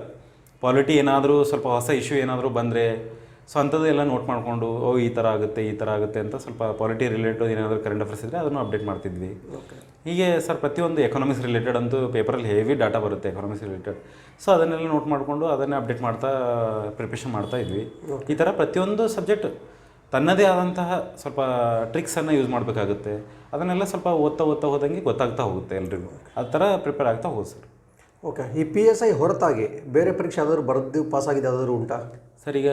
ಪಾಲಿಟಿ ಏನಾದರೂ ಸ್ವಲ್ಪ ಹೊಸ ಇಶ್ಯೂ ಏನಾದರೂ ಬಂದರೆ ಸೊ ಅಂಥದ್ದು ಎಲ್ಲ ನೋಟ್ ಮಾಡಿಕೊಂಡು ಈ ಥರ ಆಗುತ್ತೆ ಅಂತ ಸ್ವಲ್ಪ ಪಾಲಿಟಿ ರಿಲೇಟೆಡ್ ಏನಾದರೂ ಕರೆಂಟ್ ಅಫೇರ್ಸ್ ಇದ್ದರೆ ಅದನ್ನು ಅಪ್ಡೇಟ್ ಮಾಡ್ತಿದ್ವಿ. ಹೀಗೆ ಸರ್ ಪ್ರತಿಯೊಂದು ಎಕನಾಮಿಕ್ಸ್ ರಿಲೇಟೆಡ್ ಅಂತೂ ಪೇಪರಲ್ಲಿ ಹೆವಿ ಡಾಟಾ ಬರುತ್ತೆ ಎಕನಾಮಿಕ್ಸ್ ರಿಲೇಟೆಡ್. ಸೊ ಅದನ್ನೆಲ್ಲ ನೋಟ್ ಮಾಡಿಕೊಂಡು ಅದನ್ನೇ ಅಪ್ಡೇಟ್ ಮಾಡ್ತಾ ಪ್ರಿಪ್ರೇಷನ್ ಮಾಡ್ತಾ ಇದ್ವಿ. ಈ ಥರ ಪ್ರತಿಯೊಂದು ಸಬ್ಜೆಕ್ಟ್ ತನ್ನದೇ ಆದಂತಹ ಸ್ವಲ್ಪ ಟ್ರಿಕ್ಸನ್ನು ಯೂಸ್ ಮಾಡಬೇಕಾಗುತ್ತೆ. ಅದನ್ನೆಲ್ಲ ಸ್ವಲ್ಪ ಓದ್ತಾ ಹೋದಂಗೆ ಗೊತ್ತಾಗ್ತಾ ಹೋಗುತ್ತೆ ಎಲ್ರಿಗೂ. ಆ ಥರ ಪ್ರಿಪೇರ್ ಆಗ್ತಾ ಹೋಗಿ ಸರ್. ಓಕೆ. ಈ PSI ಹೊರತಾಗಿ ಬೇರೆ ಪರೀಕ್ಷೆ ಯಾವ್ದಾದ್ರು ಬರೆದು ಪಾಸ್ ಆಗಿದೆ ಯಾವ್ದಾದ್ರು ಉಂಟಾ ಸರ್? ಈಗ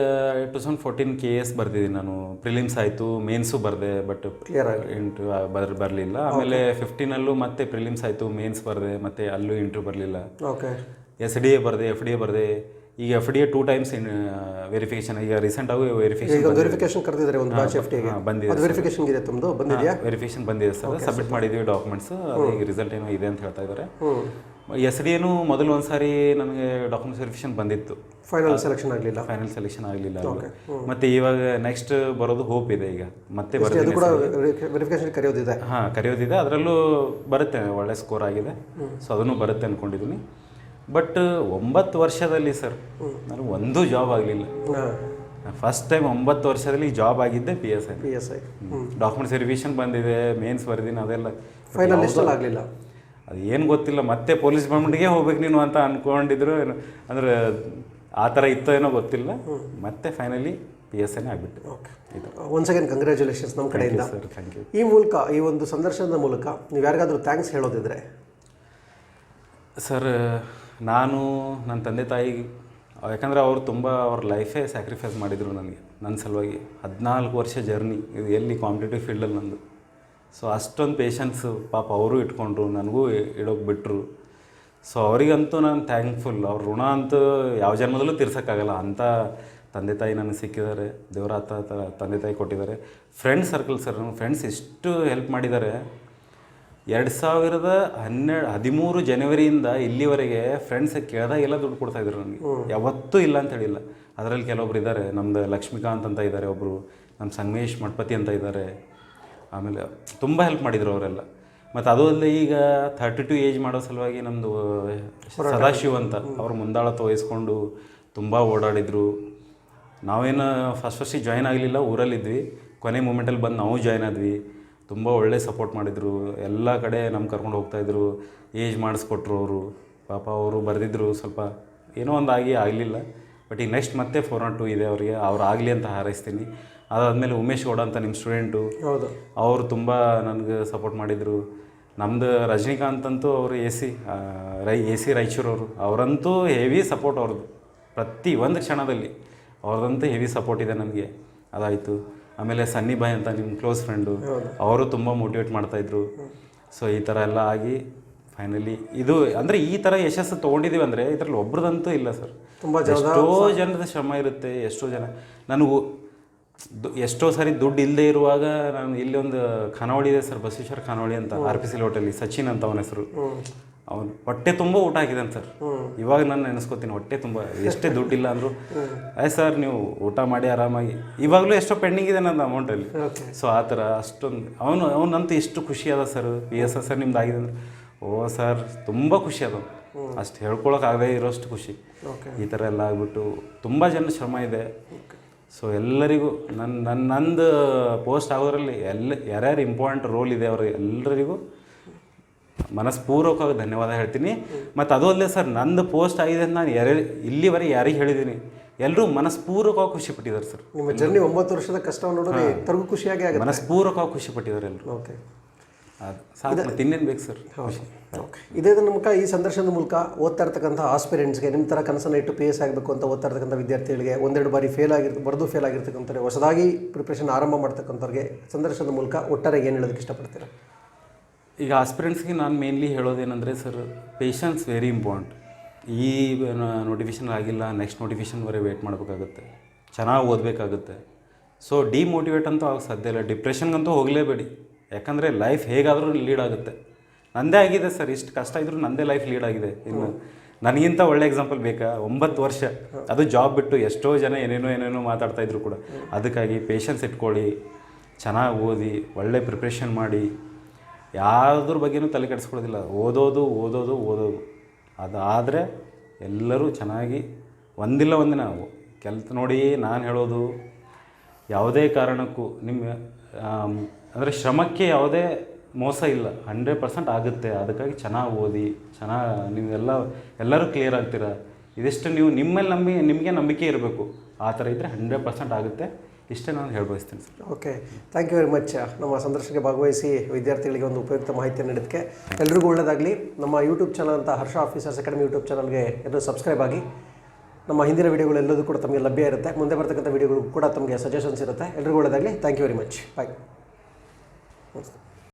2014 KS ಬರ್ದಿದ್ದೀನಿ ನಾನು. ಪ್ರಿಲಿಮ್ಸ್ ಆಯಿತು, ಮೇನ್ಸು ಬರೆದೆ, ಬಟ್ ಕ್ಲಿಯರ್ ಆಗಿ ಬರಲಿಲ್ಲ. ಆಮೇಲೆ 15ನಲ್ಲೂ ಮತ್ತೆ ಪ್ರಿಲಿಮ್ಸ್ ಆಯಿತು, ಮೇನ್ಸ್ ಬರೆದೆ, ಮತ್ತೆ ಅಲ್ಲೂ ಇಂಟ್ರ್ಯೂ ಬರಲಿಲ್ಲ. ಓಕೆ. SDA ಬರೆದೆ, FDA ಬರೆದೆ. ಈಗ FDA 2 ಟೈಮ್ಸ್ ವೆರಿಫಿಕೇಶನ್. ಈಗ ರೀಸೆಂಟ್ ಆಗಿ ವೆರಿಫಿಕೇಶನ್ ಕರೆದಿದ್ದಾರೆ ಒಂದು ಬ್ಯಾಚ್ FDAಗೆ ಬಂದಿದೆ. ವೆರಿಫಿಕೇಶನ್ ಇದೆ ತಮ್ಮದು ಬಂದಿದೆಯಾ? ವೆರಿಫಿಕೇಶನ್ ಬಂದಿದೆ ಸರ್, ಸಬ್ಮಿಟ್ ಮಾಡಿದ್ದೀವಿ ಡಾಕ್ಯುಮೆಂಟ್ಸ್. ಅದೇ ಈಗ ರಿಸಲ್ಟ್ ಏನೋ ಇದೆ ಅಂತ ಹೇಳ್ತಾ ಇದ್ದಾರೆ. SDAನೂ ಮೊದಲು ಒಂದು ಸಾರಿ ನನಗೆ ಡಾಕ್ಯುಮೆಂಟ್ಸ್ ವೆರಿಫಿಕೇಶನ್ ಬಂದಿತ್ತು, ಫೈನಲ್ ಸೆಲೆಕ್ಷನ್ ಆಗಲಿಲ್ಲ. ಮತ್ತೆ ಇವಾಗ ನೆಕ್ಸ್ಟ್ ಬರೋದು ಹೋಪ್ ಇದೆ. ಈಗ ಮತ್ತೆ ಅದು ಕೂಡ ವೆರಿಫಿಕೇಶನ್ ಕರೆಯೋದಿದೆ. ಕರೆಯೋದಿದೆ. ಅದರಲ್ಲೂ ಬರುತ್ತೆ, ಒಳ್ಳೆ ಸ್ಕೋರ್ ಆಗಿದೆ. ಸೊ ಅದನ್ನು ಬರುತ್ತೆ ಅಂದ್ಕೊಂಡಿದ್ದೀನಿ. ಬಟ್ 9 ವರ್ಷದಲ್ಲಿ ಸರ್ ನಾನು ಒಂದೂ ಜಾಬ್ ಆಗಲಿಲ್ಲ. ಫಸ್ಟ್ ಟೈಮ್ 9 ವರ್ಷದಲ್ಲಿ ಜಾಬ್ ಆಗಿದ್ದೆ PSI. ಡಾಕ್ಯುಮೆಂಟ್ಸ್ ವೆರಿಫಿಕೇಶನ್ ಬಂದಿದೆ, ಮೇನ್ಸ್ ಬರೆದಿನಿ, ಅದೆಲ್ಲ ಫೈನಲ್ ಲಿಸ್ಟಲ್ಲಿ ಆಗಲಿಲ್ಲ. ಅದು ಏನು ಗೊತ್ತಿಲ್ಲ, ಮತ್ತೆ ಪೊಲೀಸ್ ಡಿಪಾರ್ಟ್ಮೆಂಟ್ಗೆ ಹೋಗ್ಬೇಕು ನೀನು ಅಂತ ಅಂದ್ಕೊಂಡಿದ್ರು. ಅಂದರೆ ಆ ಥರ ಇತ್ತೋ ಏನೋ ಗೊತ್ತಿಲ್ಲ. ಮತ್ತೆ ಫೈನಲಿ PSIನೇ ಆಗಿಬಿಟ್ಟು. ಓಕೆ. ಒನ್ಸ್ ಅಗೇನ್ ಕಂಗ್ರ್ಯಾಚುಲೇಷನ್ಸ್ ನಮ್ಮ ಕಡೆಯಿಂದ. Sir, thank you. ಈ ಮೂಲಕ, ಈ ಒಂದು ಸಂದರ್ಶನದ ಮೂಲಕ ನೀವು ಯಾರಿಗಾದರೂ ಥ್ಯಾಂಕ್ಸ್ ಹೇಳೋದಿದ್ರೆ? ಸರ್, ನಾನು ನನ್ನ ತಂದೆ ತಾಯಿ, ಯಾಕಂದರೆ ಅವರು ತುಂಬ ಅವ್ರ ಲೈಫೇ ಸ್ಯಾಕ್ರಿಫೈಸ್ ಮಾಡಿದರು ನನಗೆ, ನನ್ನ ಸಲುವಾಗಿ. 14 ವರ್ಷ ಜರ್ನಿ ಇದು ಎಲ್ಲಿ ಕಾಂಪಿಟೇಟಿವ್ ಫೀಲ್ಡಲ್ಲಿ ನಂದು. ಸೊ ಅಷ್ಟೊಂದು ಪೇಷನ್ಸು ಪಾಪ ಅವರು ಇಟ್ಕೊಂಡ್ರು, ನನಗೂ ಇಡೋಕೆ ಬಿಟ್ಟರು. ಸೊ ಅವರಿಗಂತೂ ನಾನು ಥ್ಯಾಂಕ್ಫುಲ್. ಅವ್ರ ಋಣ ಅಂತೂ ಯಾವ ಜನ್ಮದಲ್ಲೂ ತೀರ್ಸೋಕ್ಕಾಗಲ್ಲ. ಅಂಥ ತಂದೆ ತಾಯಿ ನನಗೆ ಸಿಕ್ಕಿದ್ದಾರೆ, ದೇವರ ತಂದೆ ತಾಯಿ ಕೊಟ್ಟಿದ್ದಾರೆ. ಫ್ರೆಂಡ್ ಸರ್ಕಲ್ ಸರ್, ನಮ್ಮ ಫ್ರೆಂಡ್ಸ್ ಎಷ್ಟು ಹೆಲ್ಪ್ ಮಾಡಿದ್ದಾರೆ. 2013 ಜನವರಿಯಿಂದ ಇಲ್ಲಿವರೆಗೆ ಫ್ರೆಂಡ್ಸ್ ಕೇಳಿದಾಗೆಲ್ಲ ದುಡ್ಡು ಕೊಡ್ತಾಯಿದ್ರು ನನಗೆ, ಯಾವತ್ತೂ ಇಲ್ಲ ಅಂತ ಹೇಳಿಲ್ಲ. ಅದರಲ್ಲಿ ಕೆಲವೊಬ್ರು ಇದ್ದಾರೆ, ನಮ್ಮದು ಲಕ್ಷ್ಮೀಕಾಂತ್ ಅಂತ ಇದ್ದಾರೆ ಒಬ್ಬರು, ನಮ್ಮ ಸಂಗಮೇಶ್ ಮಠಪತಿ ಅಂತ ಇದ್ದಾರೆ. ಆಮೇಲೆ ತುಂಬ ಹೆಲ್ಪ್ ಮಾಡಿದರು ಅವರೆಲ್ಲ. ಮತ್ತು ಅದು ಅಲ್ಲದೆ ಈಗ 32 ಏಜ್ ಮಾಡೋ ಸಲುವಾಗಿ ನಮ್ಮದು ಸದಾಶಿವ್ ಅಂತ ಅವ್ರು ಮುಂದಾಳತ್ವ ವಹಿಸ್ಕೊಂಡು ತುಂಬ ಓಡಾಡಿದರು. ನಾವೇನು ಫಸ್ಟಿಗೆ ಜಾಯ್ನ್ ಆಗಲಿಲ್ಲ, ಊರಲ್ಲಿದ್ವಿ. ಕೊನೆ ಮೂಮೆಂಟಲ್ಲಿ ಬಂದು ನಾವು ಜಾಯ್ನ್ ಆದ್ವಿ. ತುಂಬ ಒಳ್ಳೆ ಸಪೋರ್ಟ್ ಮಾಡಿದರು, ಎಲ್ಲ ಕಡೆ ನಮ್ಮ ಕರ್ಕೊಂಡು ಹೋಗ್ತಾಯಿದ್ರು. ಏಜ್ ಮಾಡಿಸ್ಕೊಟ್ರು ಅವರು. ಪಾಪ ಅವರು ಬರೆದಿದ್ರು, ಸ್ವಲ್ಪ ಏನೋ ಒಂದು ಆಗಲಿಲ್ಲ. ಬಟ್ ಈಗ ನೆಕ್ಸ್ಟ್ ಮತ್ತೆ 402 ಇದೆ ಅವರಿಗೆ, ಅವ್ರು ಆಗಲಿ ಅಂತ ಹಾರೈಸ್ತೀನಿ. ಅದಾದಮೇಲೆ ಉಮೇಶ್ ಗೌಡ ಅಂತ ನಿಮ್ಮ ಸ್ಟೂಡೆಂಟು, ಅವರು ತುಂಬ ನನಗೆ ಸಪೋರ್ಟ್ ಮಾಡಿದರು. ನಮ್ಮದು ರಜನಿಕಾಂತ್ ಅಂತೂ ಅವರು AC ರಾಯಚೂರವರು, ಅವರಂತೂ ಹೆವಿ ಸಪೋರ್ಟ್ ಅವ್ರದ್ದು ಪ್ರತಿ ಒಂದು ಕ್ಷಣದಲ್ಲಿ. ಅವ್ರದ್ದಂತೂ ಹೆವಿ ಸಪೋರ್ಟ್ ಇದೆ ನನಗೆ. ಅದಾಯಿತು. ಆಮೇಲೆ ಸನ್ನಿ ಬಾಯ್ ಅಂತ ನಿಮ್ಮ ಕ್ಲೋಸ್ ಫ್ರೆಂಡು, ಅವರು ತುಂಬ ಮೋಟಿವೇಟ್ ಮಾಡ್ತಾಯಿದ್ರು. ಸೊ ಈ ಥರ ಎಲ್ಲ ಆಗಿ ಫೈನಲಿ ಇದು ಅಂದರೆ ಈ ಥರ ಯಶಸ್ಸು ತೊಗೊಂಡಿದ್ದೀವಿ ಅಂದರೆ ಇದರಲ್ಲಿ ಒಬ್ರದಂತೂ ಇಲ್ಲ ಸರ್. ಎಷ್ಟೋ ಜನದ ಶ್ರಮ ಇರುತ್ತೆ. ಎಷ್ಟೋ ಜನ ನನಗೂ ಎಷ್ಟೋ ಸಾರಿ ದುಡ್ಡು ಇಲ್ಲದೆ ಇರುವಾಗ ನಾನು ಇಲ್ಲಿ ಒಂದು ಖಾನಾವಳಿ ಇದೆ ಸರ್, ಬಸವೇಶ್ವರ ಖಾನಾವಳಿ ಅಂತ, RPC ಹೋಟೆಲ್ಲಿ, ಸಚಿನ್ ಅಂತ ಅವನ ಹೆಸರು. ಅವನು ಹೊಟ್ಟೆ ತುಂಬ ಊಟ ಹಾಕಿದ್ದಾನೆ ಸರ್. ಇವಾಗ ನಾನು ನೆನೆಸ್ಕೊತೀನಿ, ಹೊಟ್ಟೆ ತುಂಬ ಎಷ್ಟೇ ದುಡ್ಡಿಲ್ಲ ಅಂದರು, ಆಯ್ತು ಸರ್ ನೀವು ಊಟ ಮಾಡಿ ಆರಾಮಾಗಿ. ಇವಾಗಲೂ ಎಷ್ಟೋ ಪೆಂಡಿಂಗ್ ಇದೆ ನನ್ನ ಅಮೌಂಟಲ್ಲಿ. ಸೊ ಆ ಥರ ಅಷ್ಟೊಂದು ಅವನಂತೂ ಎಷ್ಟು ಖುಷಿ ಅದ ಸರ್. PSI ಸರ್ ನಿಮ್ದು ಆಗಿದೆ ಅಂದ್ರೆ, ಓ ಸರ್ ತುಂಬ ಖುಷಿ ಅದ, ಅಷ್ಟು ಹೇಳ್ಕೊಳಕ್ಕಾಗದೇ ಇರೋಷ್ಟು ಖುಷಿ. ಈ ಥರ ಎಲ್ಲ ಆಗ್ಬಿಟ್ಟು ತುಂಬ ಜನ ಶ್ರಮ ಇದೆ. ಸೊ ಎಲ್ಲರಿಗೂ ನಂದು ಪೋಸ್ಟ್ ಆಗೋದ್ರಲ್ಲಿ ಯಾರ್ಯಾರು ಇಂಪಾರ್ಟೆಂಟ್ ರೋಲ್ ಇದೆ ಅವ್ರಿಗೆ ಎಲ್ಲರಿಗೂ ಮನಸ್ಪೂರ್ವಕವಾಗಿ ಧನ್ಯವಾದ ಹೇಳ್ತೀನಿ. ಮತ್ತು ಅದು ಅಲ್ಲದೆ ಸರ್, ನಂದು ಪೋಸ್ಟ್ ಆಗಿದೆ ಅಂತ ನಾನು ಇಲ್ಲಿವರೆಗೆ ಯಾರಿಗೆ ಹೇಳಿದ್ದೀನಿ, ಎಲ್ಲರೂ ಮನಸ್ಪೂರ್ವಕವಾಗಿ ಖುಷಿ ಪಟ್ಟಿದ್ದಾರೆ ಸರ್. ನಿಮ್ಮ ಜರ್ನಿ 9 ವರ್ಷದ ಕಷ್ಟವನ್ನು ನೋಡಿದ್ರೆ ತರಗೂ ಖುಷಿಯಾಗಿ ಆಗುತ್ತೆ. ಮನಸ್ಪೂರ್ವಕವಾಗಿ ಖುಷಿ ಪಟ್ಟಿದ್ದಾರೆ ಎಲ್ಲರೂ. ಓಕೆ, ಅದು ಸಾಕು, ಮತ್ತೆ ಇನ್ನೇನು ಬೇಕು ಸರ್. ಓಕೆ, ಇದೇ ಮೂಲಕ ಈ ಸಂದರ್ಶನದ ಮೂಲಕ ಓದ್ತಾ ಇರ್ತಕ್ಕಂಥ ಆಸ್ಪಿರೆಂಟ್ಸ್ಗೆ, ನಿಮ್ಮ ಥರ ಕನಸನ್ನು ಇಟ್ಟು PSI ಆಗಬೇಕು ಅಂತ ಓದ್ತಾ ಇರ್ತಕ್ಕಂಥ ವಿದ್ಯಾರ್ಥಿಗಳಿಗೆ, 1-2 ಬಾರಿ ಬರೆದು ಫೇಲ್ ಆಗಿರ್ತಕ್ಕಂಥವ್ರಿಗೆ, ಹೊಸದಾಗಿ ಪ್ರಿಪ್ರೇಷನ್ ಆರಂಭ ಮಾಡ್ತಕ್ಕಂಥವ್ರಿಗೆ ಸಂದರ್ಶನದ ಮೂಲಕ ಒಟ್ಟಾರೆ ಏನು ಹೇಳೋದಕ್ಕೆ ಇಷ್ಟಪಡ್ತೀರಾ? ಈಗ ಆಸ್ಪಿರೆಂಟ್ಸ್ಗೆ ನಾನು ಮೇನ್ಲಿ ಹೇಳೋದೇನೆಂದರೆ ಸರ್, ಪೇಷನ್ಸ್ ವೆರಿ ಇಂಪಾರ್ಟೆಂಟ್. ಈ ನೋಟಿಫಿಕೇಷನ್ ಆಗಿಲ್ಲ, ನೆಕ್ಸ್ಟ್ ನೋಟಿಫಿಕೇಷನ್ವರೆಗೆ ವೇಟ್ ಮಾಡಬೇಕಾಗುತ್ತೆ, ಚೆನ್ನಾಗಿ ಓದಬೇಕಾಗುತ್ತೆ. ಸೊ ಡಿಮೋಟಿವೇಟ್ ಅಂತೂ ಆಗೋಕ್ಕೆ ಸಾಧ್ಯ ಇಲ್ಲ. ಡಿಪ್ರೆಷನ್ಗಂತೂ ಹೋಗಲೇಬೇಡಿ. ಯಾಕಂದರೆ ಲೈಫ್ ಹೇಗಾದರೂ ಲೀಡ್ ಆಗುತ್ತೆ. ನಂದೇ ಆಗಿದೆ ಸರ್, ಇಷ್ಟು ಕಷ್ಟ ಇದ್ರೂ ನಂದೇ ಲೈಫ್ ಲೀಡ್ ಆಗಿದೆ. ಇನ್ನು ನನಗಿಂತ ಒಳ್ಳೆ ಎಕ್ಸಾಂಪಲ್ ಬೇಕಾ? 9 ವರ್ಷ ಅದು ಜಾಬ್ ಬಿಟ್ಟು ಎಷ್ಟೋ ಜನ ಏನೇನೋ ಮಾತಾಡ್ತಾಯಿದ್ರು ಕೂಡ. ಅದಕ್ಕಾಗಿ ಪೇಷನ್ಸ್ ಇಟ್ಕೊಳ್ಳಿ, ಚೆನ್ನಾಗಿ ಓದಿ, ಒಳ್ಳೆ ಪ್ರಿಪ್ರೇಷನ್ ಮಾಡಿ, ಯಾವುದ್ರ ಬಗ್ಗೆನೂ ತಲೆ ಕೆಡಿಸ್ಕೊಳ್ಳೋದಿಲ್ಲ. ಓದೋದು ಅದಾದರೆ ಎಲ್ಲರೂ ಚೆನ್ನಾಗಿ ಒಂದಿಲ್ಲ ಒಂದಿನ ನೋಡಿ. ನಾನು ಹೇಳೋದು ಯಾವುದೇ ಕಾರಣಕ್ಕೂ ನಿಮ್ಮ ಅಂದರೆ ಶ್ರಮಕ್ಕೆ ಯಾವುದೇ ಮೋಸ ಇಲ್ಲ, 100% ಆಗುತ್ತೆ. ಅದಕ್ಕಾಗಿ ಚೆನ್ನಾಗಿ ಓದಿ, ಎಲ್ಲರೂ ಕ್ಲಿಯರ್ ಆಗ್ತೀರ. ಇದಿಷ್ಟು ನೀವು ನಿಮಗೆ ನಂಬಿಕೆ ಇರಬೇಕು. ಆ ಥರ ಇದ್ದರೆ 100% ಆಗುತ್ತೆ. ಇಷ್ಟೇ ನಾನು ಹೇಳ್ಬಯಸ್ತೀನಿ sir. Okay, thank you very much. ನಮ್ಮ ಸಂದರ್ಶನಕ್ಕೆ ಭಾಗವಹಿಸಿ ವಿದ್ಯಾರ್ಥಿಗಳಿಗೆ ಒಂದು ಉಪಯುಕ್ತ ಮಾಹಿತಿಯನ್ನು ನೀಡೋದಕ್ಕೆ ಎಲ್ರಿಗೂ ಒಳ್ಳೆಯದಾಗಲಿ. ನಮ್ಮ ಯೂಟ್ಯೂಬ್ ಚಾನಲ್ ಅಂತ ಹರ್ಷ ಆಫೀಸರ್ಸ್ ಅಕಾಡೆಮಿ ಯೂಟ್ಯೂಬ್ ಚಾನಲ್ಗೆ ಎಲ್ಲರೂ ಸಬ್ಸ್ಕ್ರೈಬ್ ಆಗಿ. ನಮ್ಮ ಹಿಂದಿನ ವೀಡಿಯೋಗಳೆಲ್ಲದೂ ಕೂಡ ತಮಗೆ ಲಭ್ಯ ಇರುತ್ತೆ. ಮುಂದೆ ಬರ್ತಕ್ಕಂಥ ವೀಡಿಯೋಗಳು ಕೂಡ ತಮಗೆ ಸಜೆಷನ್ಸ್ ಇರುತ್ತೆ. ಎಲ್ರಿಗೂ ಒಳ್ಳೆಯದಾಗಲಿ. Thank you very much. Bye.